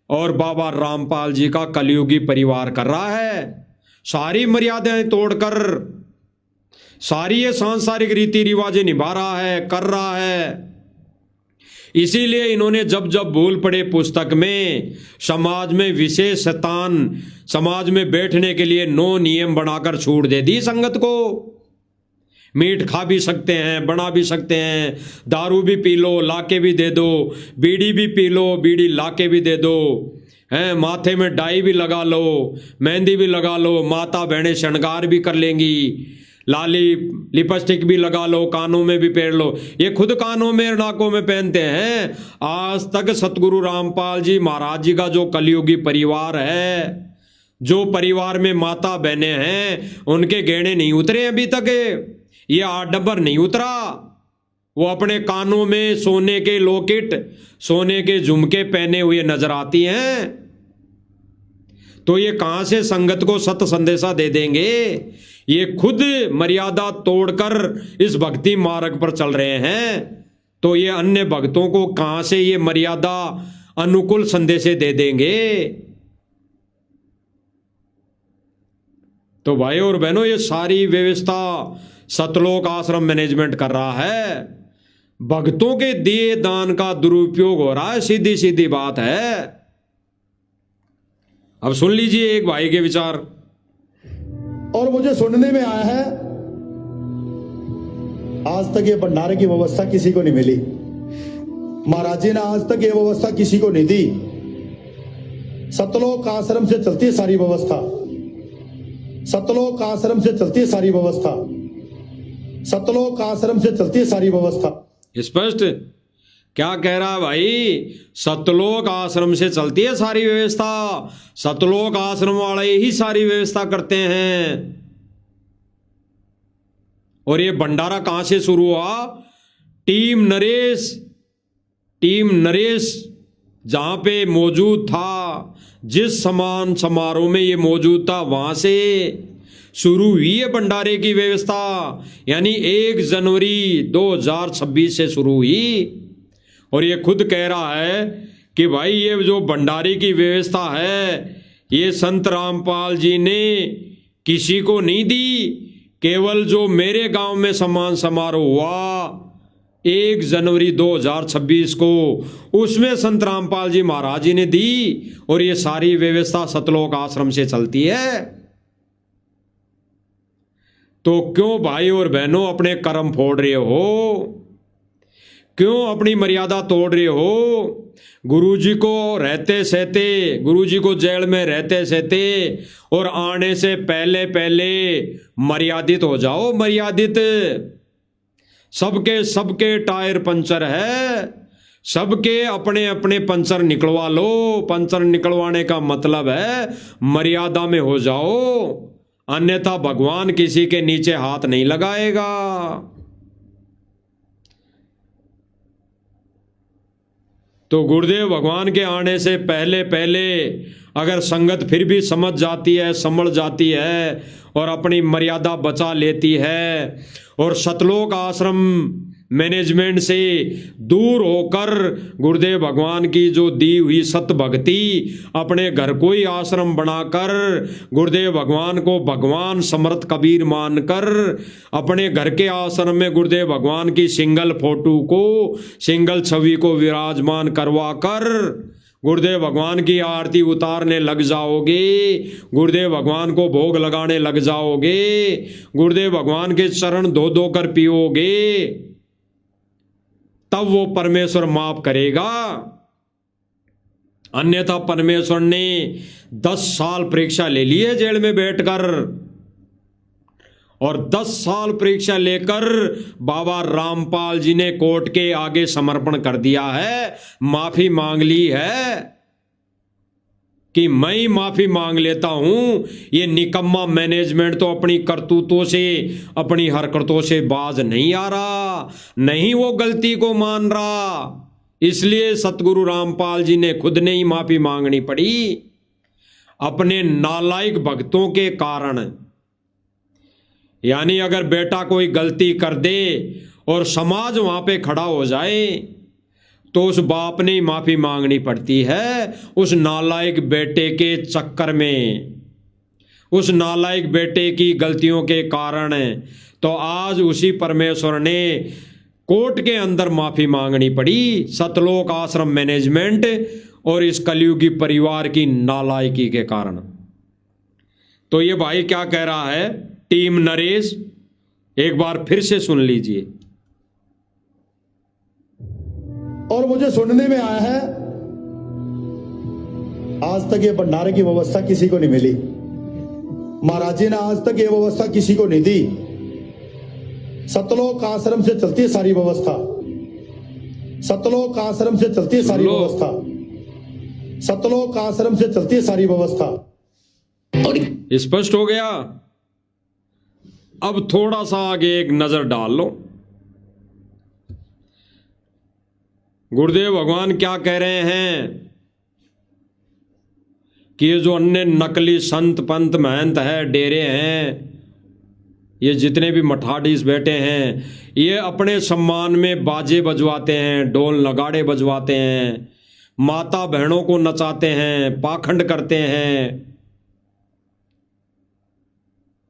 और बाबा रामपाल जी का कलयुगी परिवार कर रहा है। सारी मर्यादाएं तोड़कर सारी ये सांसारिक रीति रिवाजें निभा रहा है, कर रहा है। इसीलिए इन्होंने जब जब भूल पड़े पुस्तक में समाज में विशेष स्थान, समाज में बैठने के लिए 9 नियम बनाकर छूट दे दी संगत को। मीट खा भी सकते हैं, बना भी सकते हैं, दारू भी पी लो, लाके भी दे दो, बीड़ी भी पी लो, बीड़ी लाके भी दे दो, हैं, माथे में डाई भी लगा लो, मेहंदी भी लगा लो, माता बहनें श्रृंगार भी कर लेंगी, लाली लिपस्टिक भी लगा लो, कानों में भी पहन लो। ये खुद कानों में नाकों में पहनते हैं। आज तक सतगुरु रामपाल जी महाराज जी का जो कलयुगी परिवार है, जो परिवार में माता बहनें हैं, उनके गहने नहीं उतरे अभी तक, ये आडंबर नहीं उतरा। वो अपने कानों में सोने के लॉकेट, सोने के झुमके पहने हुए नजर आती हैं। तो ये कहां से संगत को सत संदेशा दे देंगे? ये खुद मर्यादा तोड़कर इस भक्ति मार्ग पर चल रहे हैं, तो ये अन्य भक्तों को कहां से ये मर्यादा अनुकूल संदेशे दे देंगे? तो भाई और बहनों, ये सारी व्यवस्था सतलोक आश्रम मैनेजमेंट कर रहा है। भक्तों के दिए दान का दुरुपयोग हो रहा है, सीधी सीधी बात है। अब सुन लीजिए एक भाई के विचार। और मुझे सुनने में आया है आज तक ये भंडारे की व्यवस्था किसी को नहीं मिली, महाराज जी ने आज तक ये व्यवस्था किसी को नहीं दी। सतलोक आश्रम से चलती है सारी व्यवस्था, सतलोक आश्रम से चलती है सारी व्यवस्था, सतलोक आश्रम से चलती है सारी व्यवस्था। स्पष्ट क्या कह रहा है भाई? सतलोक आश्रम से चलती है सारी व्यवस्था, सतलोक आश्रम वाले ही सारी व्यवस्था करते हैं। और ये भंडारा कहां से शुरू हुआ? टीम नरेश जहां पे मौजूद था, जिस सम्मान समारोह में ये मौजूद था, वहां से शुरू हुई है भंडारे की व्यवस्था। यानी 1 जनवरी 2026 से शुरू हुई। और ये खुद कह रहा है कि भाई ये जो भंडारे की व्यवस्था है, ये संत रामपाल जी ने किसी को नहीं दी, केवल जो मेरे गांव में सम्मान समारोह हुआ 1 जनवरी 2026 को, उसमें संत रामपाल जी महाराज जी ने दी। और ये सारी व्यवस्था सतलोक आश्रम से चलती है। तो क्यों भाई और बहनों अपने कर्म फोड़ रहे हो? क्यों अपनी मर्यादा तोड़ रहे हो? गुरुजी को रहते सहते, गुरुजी को जेल में रहते सहते और आने से पहले पहले मर्यादित हो जाओ, मर्यादित। सबके टायर पंचर है, सबके अपने अपने पंचर निकलवा लो। पंचर निकलवाने का मतलब है मर्यादा में हो जाओ, अन्यथा भगवान किसी के नीचे हाथ नहीं लगाएगा। तो गुरुदेव भगवान के आने से पहले पहले अगर संगत फिर भी समझ जाती है, संभल जाती है और अपनी मर्यादा बचा लेती है और सतलोक आश्रम मैनेजमेंट से दूर होकर गुरुदेव भगवान की जो दी हुई सत भक्ति अपने घर को ही आश्रम बनाकर गुरुदेव भगवान को भगवान समर्थ कबीर मानकर अपने घर के आश्रम में गुरुदेव भगवान की सिंगल फोटो को, सिंगल छवि को विराजमान करवा कर गुरुदेव भगवान की आरती उतारने लग जाओगे, गुरुदेव भगवान को भोग लगाने लग जाओगे, गुरुदेव भगवान के चरण धो धो कर पियोगे, तब वो परमेश्वर माफ करेगा। अन्यथा परमेश्वर ने 10 साल परीक्षा ले ली है जेल में बैठकर, और 10 साल परीक्षा लेकर बाबा रामपाल जी ने कोर्ट के आगे समर्पण कर दिया है, माफी मांग ली है कि मैं ही माफी मांग लेता हूं। ये निकम्मा मैनेजमेंट तो अपनी करतूतों से, अपनी हरकतों से बाज नहीं आ रहा, नहीं वो गलती को मान रहा। इसलिए सतगुरु रामपाल जी ने खुद ने ही माफी मांगनी पड़ी अपने नालायक भक्तों के कारण। यानी अगर बेटा कोई गलती कर दे और समाज वहां पे खड़ा हो जाए तो उस बाप ने ही माफी मांगनी पड़ती है उस नालायक बेटे के चक्कर में, उस नालायक बेटे की गलतियों के कारण। तो आज उसी परमेश्वर ने कोर्ट के अंदर माफी मांगनी पड़ी सतलोक आश्रम मैनेजमेंट और इस कलयुगी परिवार की नालायकी के कारण। तो ये भाई क्या कह रहा है टीम नरेश, एक बार फिर से सुन लीजिए। और मुझे सुनने में आया है आज तक ये भंडारे की व्यवस्था किसी को नहीं मिली, महाराज जी ने आज तक ये व्यवस्था किसी को नहीं दी। सतलोक आश्रम से चलती है सारी व्यवस्था, सतलोक आश्रम से चलती है सारी व्यवस्था, सतलोक आश्रम से चलती है सारी व्यवस्था। स्पष्ट हो गया। अब थोड़ा सा आगे एक नजर डाल लो, गुरुदेव भगवान क्या कह रहे हैं कि ये जो अन्य नकली संत पंत महंत है, डेरे हैं, ये जितने भी मठाधीश बैठे हैं, ये अपने सम्मान में बाजे बजवाते हैं, ढोल नगाड़े बजवाते हैं, माता बहनों को नचाते हैं, पाखंड करते हैं।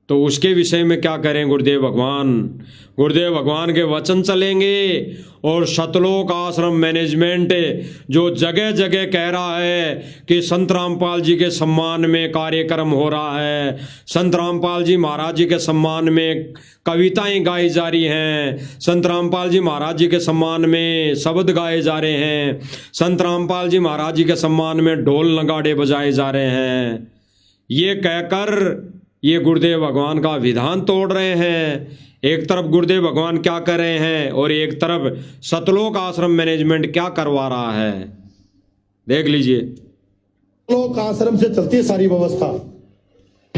तो उसके विषय में क्या करें गुरुदेव भगवान? गुरुदेव भगवान के वचन चलेंगे और सतलोक आश्रम मैनेजमेंट जो जगह जगह कह रहा है कि संत रामपाल जी के सम्मान में कार्यक्रम हो रहा है, संत रामपाल जी महाराज जी के सम्मान में कविताएं गाई जा रही हैं, संत रामपाल जी महाराज जी के सम्मान में शब्द गाए जा रहे हैं, संत रामपाल जी महाराज जी के सम्मान में ढोल नगाड़े बजाए जा रहे हैं, ये कहकर ये गुरुदेव भगवान का विधान तोड़ रहे हैं। एक तरफ गुरुदेव भगवान क्या कर रहे हैं और एक तरफ सतलोक आश्रम मैनेजमेंट क्या करवा रहा है, देख लीजिए। सतलोक आश्रम से चलती है सारी व्यवस्था,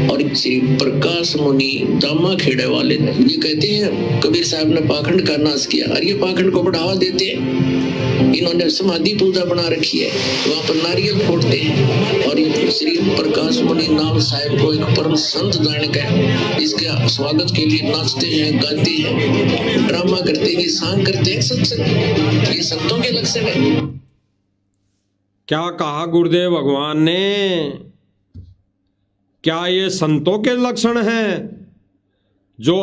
और श्री प्रकाश मुनि दामा खेड़े वाले ये कहते हैं कबीर साहब ने पाखंड का नाश किया और ये पाखंड को बढ़ावा देते हैं। इन्होंने समाधि पूजा बना रखी है, वहां पर नारियल फोड़ते हैं और ये श्री प्रकाश मुनि नाम साहब को एक परम संत जान कर इसके स्वागत के लिए नाचते हैं, गाते हैं, ड्रामा करते हैं, सांग करते हैं। सत्संग ये संतों के लक्षण है। क्या कहा गुरुदेव भगवान ने? क्या ये संतों के लक्षण हैं जो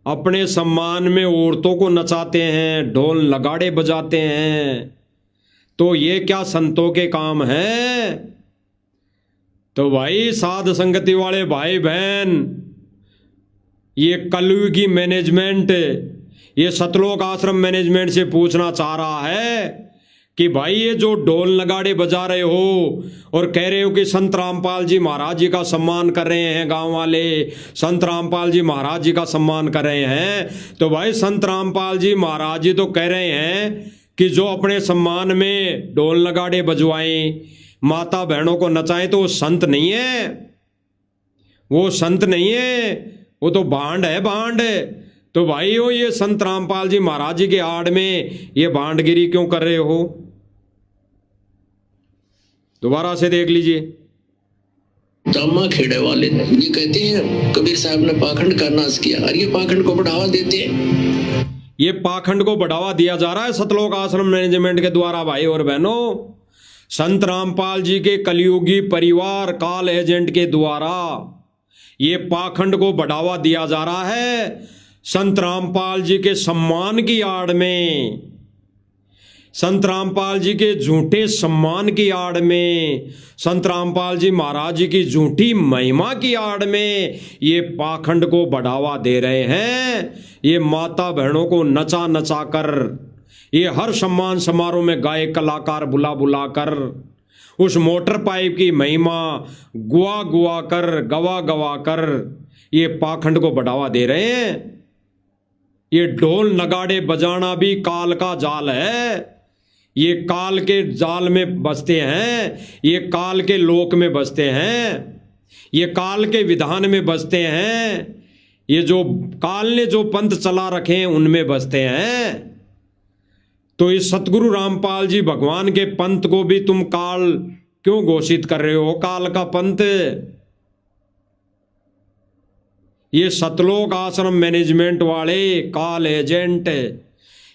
अपने सम्मान में औरतों को नचाते हैं, ढोल नगाड़े बजाते हैं? तो ये क्या संतों के काम हैं? तो भाई साध संगति वाले भाई बहन, ये कलयुगी मैनेजमेंट, ये सतलोक आश्रम मैनेजमेंट से पूछना चाह रहा है कि भाई ये जो ढोल नगाड़े बजा रहे हो और कह रहे हो कि संत रामपाल जी महाराज जी का सम्मान कर रहे हैं, गांव वाले संत रामपाल जी महाराज जी का सम्मान कर रहे हैं, तो भाई संत रामपाल जी महाराज जी तो कह रहे हैं कि जो अपने सम्मान में ढोल नगाड़े बजवाएं, माता बहनों को नचाएं, तो वो संत नहीं है, वो संत नहीं है, वो तो भांड है, भांड। तो भाई हो ये संत रामपाल जी महाराज जी के आड़ में ये भांडगिरी क्यों कर रहे हो? दोबारा से देख लीजिए। दामा खेड़े वाले ये कहते हैं कबीर साहब ने पाखंड का नाश किया और ये पाखंड को बढ़ावा देते हैं। ये पाखंड को बढ़ावा दिया जा रहा है सतलोक आश्रम मैनेजमेंट के द्वारा। भाई और बहनों, संत रामपाल जी के कलयुगी परिवार काल एजेंट के द्वारा ये पाखंड को बढ़ावा दिया जा रहा है। संत रामपाल जी के सम्मान की आड़ में, संत रामपाल जी के झूठे सम्मान की आड़ में, संत रामपाल जी महाराज जी की झूठी महिमा की आड़ में ये पाखंड को बढ़ावा दे रहे हैं। ये माता बहनों को नचा नचा कर, ये हर सम्मान समारोह में गायक कलाकार बुला बुला कर उस मोटर पाइप की महिमा गुआ गुआ कर, गवा गवा कर ये पाखंड को बढ़ावा दे रहे हैं। ये ढोल नगाड़े बजाना भी काल का जाल है, ये काल के जाल में बसते हैं, ये काल के लोक में बसते हैं, ये काल के विधान में बसते हैं, ये जो काल ने जो पंथ चला रखे हैं उनमें बसते हैं। तो इस सतगुरु रामपाल जी भगवान के पंथ को भी तुम काल क्यों घोषित कर रहे हो? काल का पंथ ये सतलोक आश्रम मैनेजमेंट वाले काल एजेंट,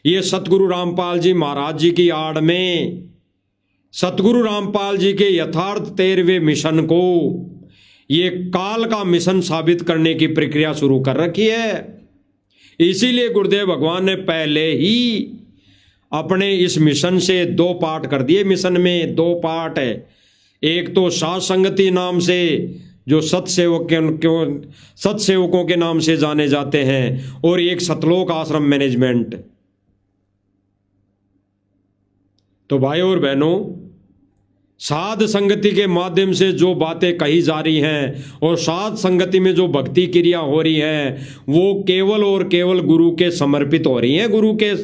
ये सतगुरु रामपाल जी महाराज जी की आड़ में सतगुरु रामपाल जी के यथार्थ 13वें मिशन को ये काल का मिशन साबित करने की प्रक्रिया शुरू कर रखी है। इसीलिए गुरुदेव भगवान ने पहले ही अपने इस मिशन से 2 पार्ट कर दिए। मिशन में 2 पार्ट है, एक तो साध संगति नाम से जो सत्सेवकों के नाम से जाने जाते हैं, और एक सतलोक आश्रम मैनेजमेंट। तो भाई और बहनों, साध संगति के माध्यम से जो बातें कही जा रही हैं और साध संगति में जो भक्ति क्रिया हो रही है वो केवल और केवल गुरु के समर्पित हो रही हैं, गुरु के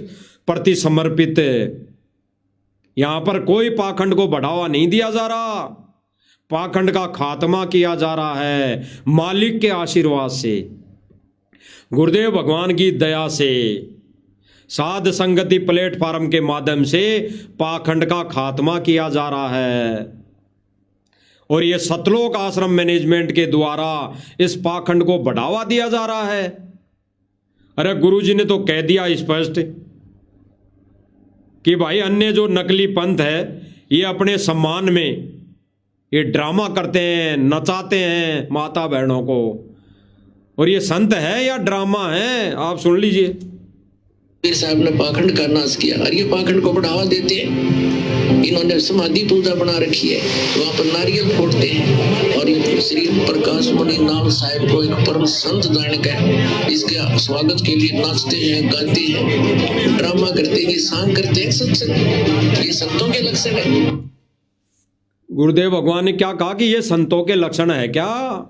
प्रति समर्पित। यहां पर कोई पाखंड को बढ़ावा नहीं दिया जा रहा, पाखंड का खात्मा किया जा रहा है मालिक के आशीर्वाद से, गुरुदेव भगवान की दया से, साध संगति प्लेटफार्म के माध्यम से पाखंड का खात्मा किया जा रहा है। और ये सतलोक आश्रम मैनेजमेंट के द्वारा इस पाखंड को बढ़ावा दिया जा रहा है। अरे गुरुजी ने तो कह दिया स्पष्ट कि भाई अन्य जो नकली पंथ है ये अपने सम्मान में ये ड्रामा करते हैं, नचाते हैं माता बहनों को, और ये संत है या ड्रामा है? आप सुन लीजिए। कबीर साहब ने पाखंड का नाश किया और ये पाखंड को बढ़ावा देते हैं। इन्होंने समाधि पूजा बना रखी है, वहां पर नारियल फोड़ते हैं और ये श्री प्रकाश मुनि नाम साहब को एक परम संत जान कर इसके स्वागत के लिए नाचते हैं, गाते हैं, ड्रामा करते हैं, सांग करते हैं। सत्संग ये संतों के लक्षण है। गुरुदेव भगवान ने क्या कहा कि ये संतों के लक्षण है क्या?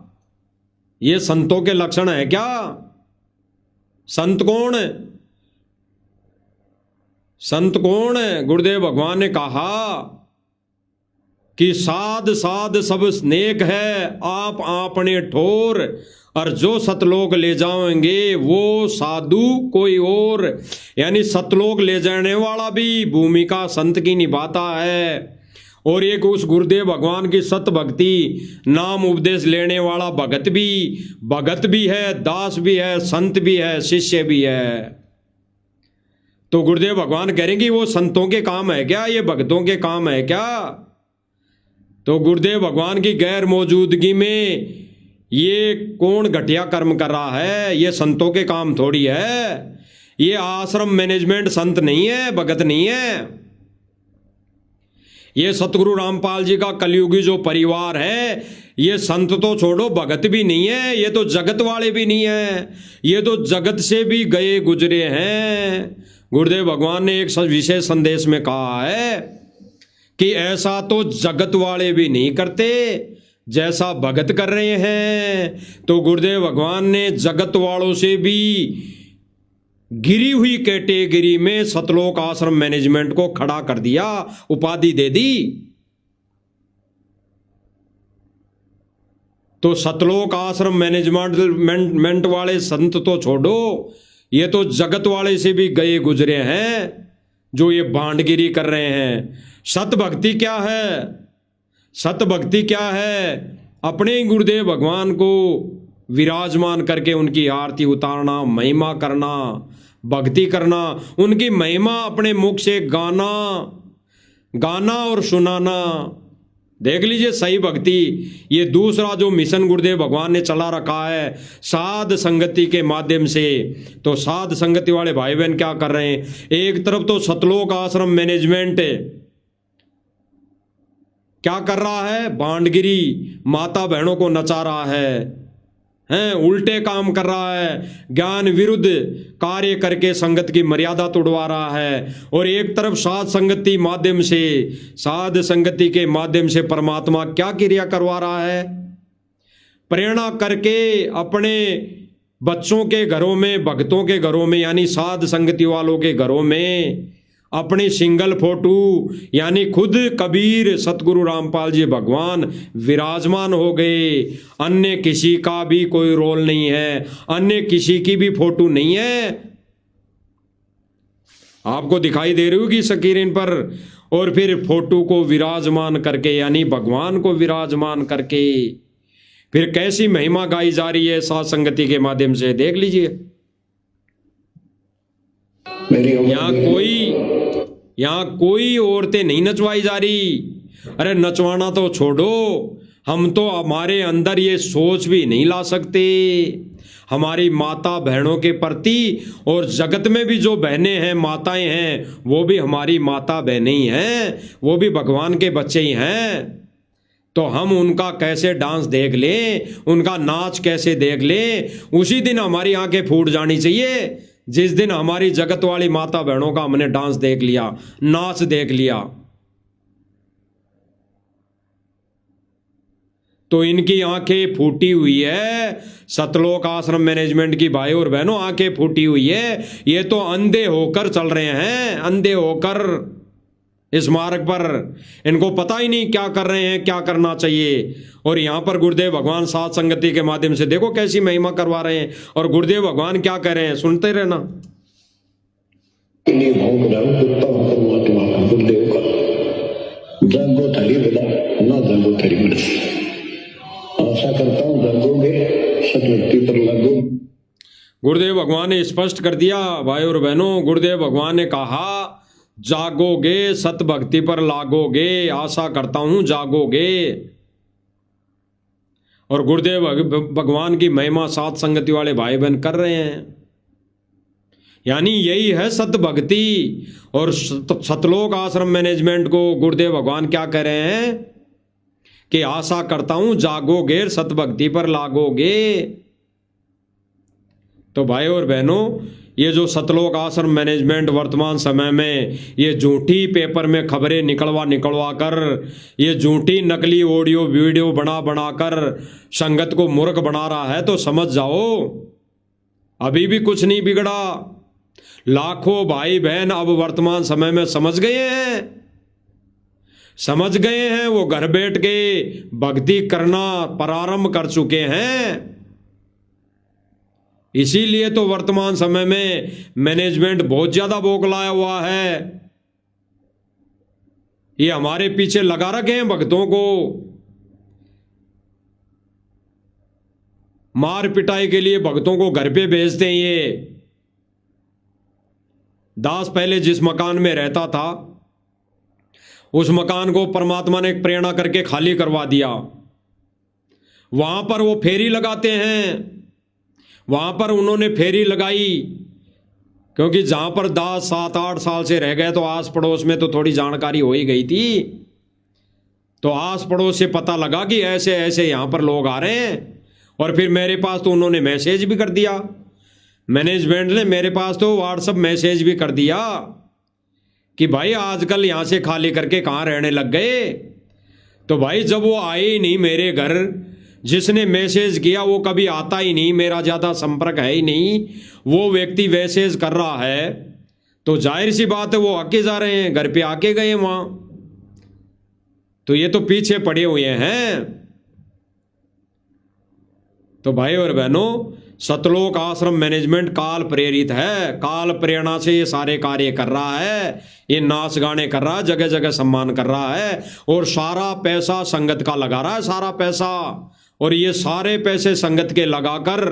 ये संतों के लक्षण है क्या? संत कौन है? संत कौन है? गुरुदेव भगवान ने कहा कि साध साध सब नेक है, आप आपने ठोर, और जो सतलोक ले जाएंगे वो साधु कोई और। यानी सतलोक ले जाने वाला भी भूमिका संत की निभाता है, और एक उस गुरुदेव भगवान की सत भक्ति नाम उपदेश लेने वाला भगत भी है, दास भी है, संत भी है, शिष्य भी है। तो गुरुदेव भगवान कह रहे हैं कि वो संतों के काम है क्या, ये भक्तों के काम है क्या? तो गुरुदेव भगवान की गैर मौजूदगी में ये कौन घटिया कर्म कर रहा है? ये संतों के काम थोड़ी है। ये आश्रम मैनेजमेंट संत नहीं है, भगत नहीं है। ये सतगुरु रामपाल जी का कलयुगी जो परिवार है, ये संत तो छोड़ो, भगत भी नहीं है, ये तो जगत वाले भी नहीं है, ये तो जगत से भी गए गुजरे हैं। गुरुदेव भगवान ने एक विशेष संदेश में कहा है कि ऐसा तो जगत वाले भी नहीं करते जैसा भगत कर रहे हैं। तो गुरुदेव भगवान ने जगत वालों से भी गिरी हुई कैटेगरी में सतलोक आश्रम मैनेजमेंट को खड़ा कर दिया, उपाधि दे दी। तो सतलोक आश्रम मैनेजमेंट वाले संत तो छोड़ो, ये तो जगत वाले से भी गए गुजरे हैं जो ये बांडगिरी कर रहे हैं। सत भक्ति क्या है? सत भक्ति क्या है? अपने ही गुरुदेव भगवान को विराजमान करके उनकी आरती उतारना, महिमा करना, भक्ति करना, उनकी महिमा अपने मुख से गाना और सुनाना। देख लीजिए सही भक्ति। ये दूसरा जो मिशन गुरुदेव भगवान ने चला रखा है साध संगति के माध्यम से, तो साध संगति वाले भाई बहन क्या कर रहे हैं? एक तरफ तो सतलोक आश्रम मैनेजमेंट क्या कर रहा है? बांडगिरी, माता बहनों को नचा रहा है, उल्टे काम कर रहा है, ज्ञान विरुद्ध कार्य करके संगत की मर्यादा तोड़वा रहा है। और एक तरफ साध संगति माध्यम से, साध संगति के माध्यम से परमात्मा क्या क्रिया करवा रहा है? प्रेरणा करके अपने बच्चों के घरों में, भक्तों के घरों में, यानी साध संगति वालों के घरों में अपनी सिंगल फोटो, यानी खुद कबीर सतगुरु रामपाल जी भगवान विराजमान हो गए। अन्य किसी का भी कोई रोल नहीं है, अन्य किसी की भी फोटो नहीं है। आपको दिखाई दे रही होगी स्क्रीन पर। और फिर फोटो को विराजमान करके, यानी भगवान को विराजमान करके फिर कैसी महिमा गाई जा रही है साध संगति के माध्यम से, देख लीजिए। यहाँ कोई औरतें नहीं नचवाई जा रही। अरे नचवाना तो छोड़ो, हम तो हमारे अंदर ये सोच भी नहीं ला सकते। हमारी माता बहनों के प्रति, और जगत में भी जो बहनें हैं, माताएं हैं, वो भी हमारी माता बहनें ही हैं, वो भी भगवान के बच्चे ही हैं। तो हम उनका कैसे डांस देख लें, उनका नाच कैसे देख लें? उसी दिन हमारी आंखें फूट जानी चाहिए जिस दिन हमारी जगत वाली माता बहनों का हमने डांस देख लिया, नाच देख लिया। तो इनकी आंखें फूटी हुई है, सतलोक आश्रम मैनेजमेंट की भाई और बहनों आंखें फूटी हुई है। ये तो अंधे होकर चल रहे हैं, अंधे होकर इस मार्ग पर। इनको पता ही नहीं क्या कर रहे हैं, क्या करना चाहिए। और यहाँ पर गुरुदेव भगवान साध संगति के माध्यम से देखो कैसी महिमा करवा रहे हैं। और गुरुदेव भगवान क्या कह रहे हैं, सुनते रहना। जागो थारी बड़ा ना जागो थारी बड़ा, आशा करता हूँ जागोगे, सतभक्ति पर लागो। गुरुदेव भगवान ने स्पष्ट कर दिया भाई और बहनों। गुरुदेव भगवान ने कहा जागोगे, सत भक्ति पर लागोगे, आशा करता हूं जागोगे। और गुरुदेव भगवान की महिमा साध संगति वाले भाई बहन कर रहे हैं। यानी यही है सत भक्ति। और सतलोक आश्रम मैनेजमेंट को गुरुदेव भगवान क्या कह रहे हैं कि आशा करता हूं जागोगे, सत भक्ति पर लागोगे। तो भाई और बहनों, ये जो सतलोक आश्रम मैनेजमेंट वर्तमान समय में ये झूठी पेपर में खबरें निकलवा कर, ये झूठी नकली ऑडियो वीडियो बना कर संगत को मूर्ख बना रहा है, तो समझ जाओ अभी भी कुछ नहीं बिगड़ा। लाखों भाई बहन अब वर्तमान समय में समझ गए हैं। समझ गए हैं, वो घर बैठ के भक्ति करना प्रारंभ कर चुके हैं। इसीलिए तो वर्तमान समय में मैनेजमेंट बहुत ज्यादा बौखलाया हुआ है। ये हमारे पीछे लगा रखे हैं भक्तों को, मार पिटाई के लिए भक्तों को घर पे भेजते हैं। ये दास पहले जिस मकान में रहता था उस मकान को परमात्मा ने प्रेरणा करके खाली करवा दिया। वहां पर वो फेरी लगाते हैं, वहां पर उन्होंने फेरी लगाई, क्योंकि जहां पर दास 7-8 साल से रह गए तो आस पड़ोस में तो थोड़ी जानकारी हो ही गई थी। तो आस पड़ोस से पता लगा कि ऐसे ऐसे यहां पर लोग आ रहे हैं, और फिर मेरे पास तो उन्होंने मैसेज भी कर दिया, मैनेजमेंट ने मेरे पास तो व्हाट्सएप मैसेज भी कर दिया कि भाई आजकल यहां से खाली करके कहां रहने लग गए। तो भाई जब वो आए ही नहीं मेरे घर, जिसने मैसेज किया वो कभी आता ही नहीं, मेरा ज्यादा संपर्क है ही नहीं, वो व्यक्ति मैसेज कर रहा है, तो जाहिर सी बात है वो आके जा रहे हैं, घर पे आके गए वहां। तो ये तो पीछे पड़े हुए हैं। तो भाई और बहनों, सतलोक आश्रम मैनेजमेंट काल प्रेरित है, काल प्रेरणा से ये सारे कार्य कर रहा है, ये नाच गाने कर रहा है, जगह जगह सम्मान कर रहा है, और सारा पैसा संगत का लगा रहा है, सारा पैसा। और ये सारे पैसे संगत के लगाकर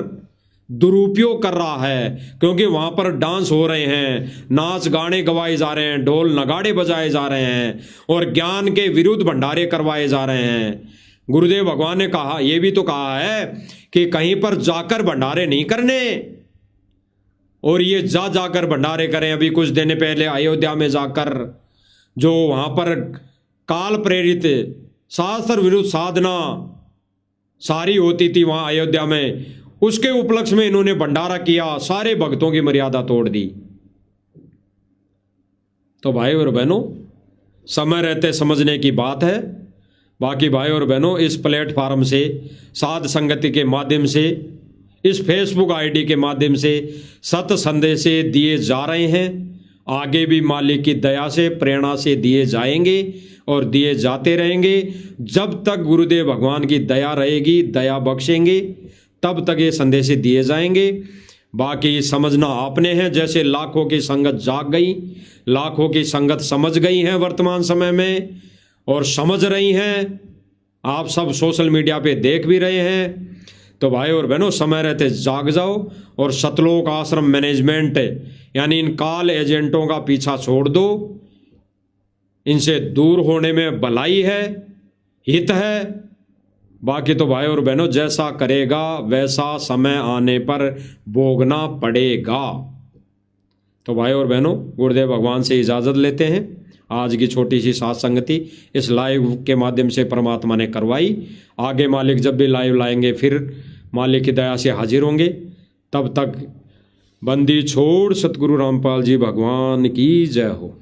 दुरुपयोग कर रहा है, क्योंकि वहां पर डांस हो रहे हैं, नाच गाने गवाए जा रहे हैं, ढोल नगाड़े बजाए जा रहे हैं, और ज्ञान के विरुद्ध भंडारे करवाए जा रहे हैं। गुरुदेव भगवान ने कहा, यह भी तो कहा है कि कहीं पर जाकर भंडारे नहीं करने, और ये जाकर भंडारे करें। अभी कुछ दिन पहले अयोध्या में जाकर जो वहां पर काल प्रेरित शास्त्र विरुद्ध साधना सारी होती थी वहां अयोध्या में, उसके उपलक्ष्य में इन्होंने भंडारा किया, सारे भक्तों की मर्यादा तोड़ दी। तो भाई और बहनों, समय रहते समझने की बात है। बाकी भाई और बहनों, इस प्लेटफार्म से, साध संगति के माध्यम से, इस फेसबुक आईडी के माध्यम से सत संदेश दिए जा रहे हैं, आगे भी मालिक की दया से, प्रेरणा से दिए जाएंगे और दिए जाते रहेंगे। जब तक गुरुदेव भगवान की दया रहेगी, दया बख्शेंगे, तब तक ये संदेश दिए जाएंगे। बाकी समझना आपने है। जैसे लाखों की संगत जाग गई, लाखों की संगत समझ गई है वर्तमान समय में, और समझ रही हैं, आप सब सोशल मीडिया पे देख भी रहे हैं। तो भाई और बहनों, समय रहते जाग जाओ और सतलोक आश्रम मैनेजमेंट यानी इन काल एजेंटों का पीछा छोड़ दो। इनसे दूर होने में भलाई है, हित है। बाकी तो भाई और बहनों, जैसा करेगा वैसा समय आने पर भोगना पड़ेगा। तो भाई और बहनों, गुरुदेव भगवान से इजाज़त लेते हैं। आज की छोटी सी साथ संगति इस लाइव के माध्यम से परमात्मा ने करवाई। आगे मालिक जब भी लाइव लाएंगे फिर मालिक की दया से हाजिर होंगे। तब तक बंदी छोड़ सतगुरु रामपाल जी भगवान की जय हो।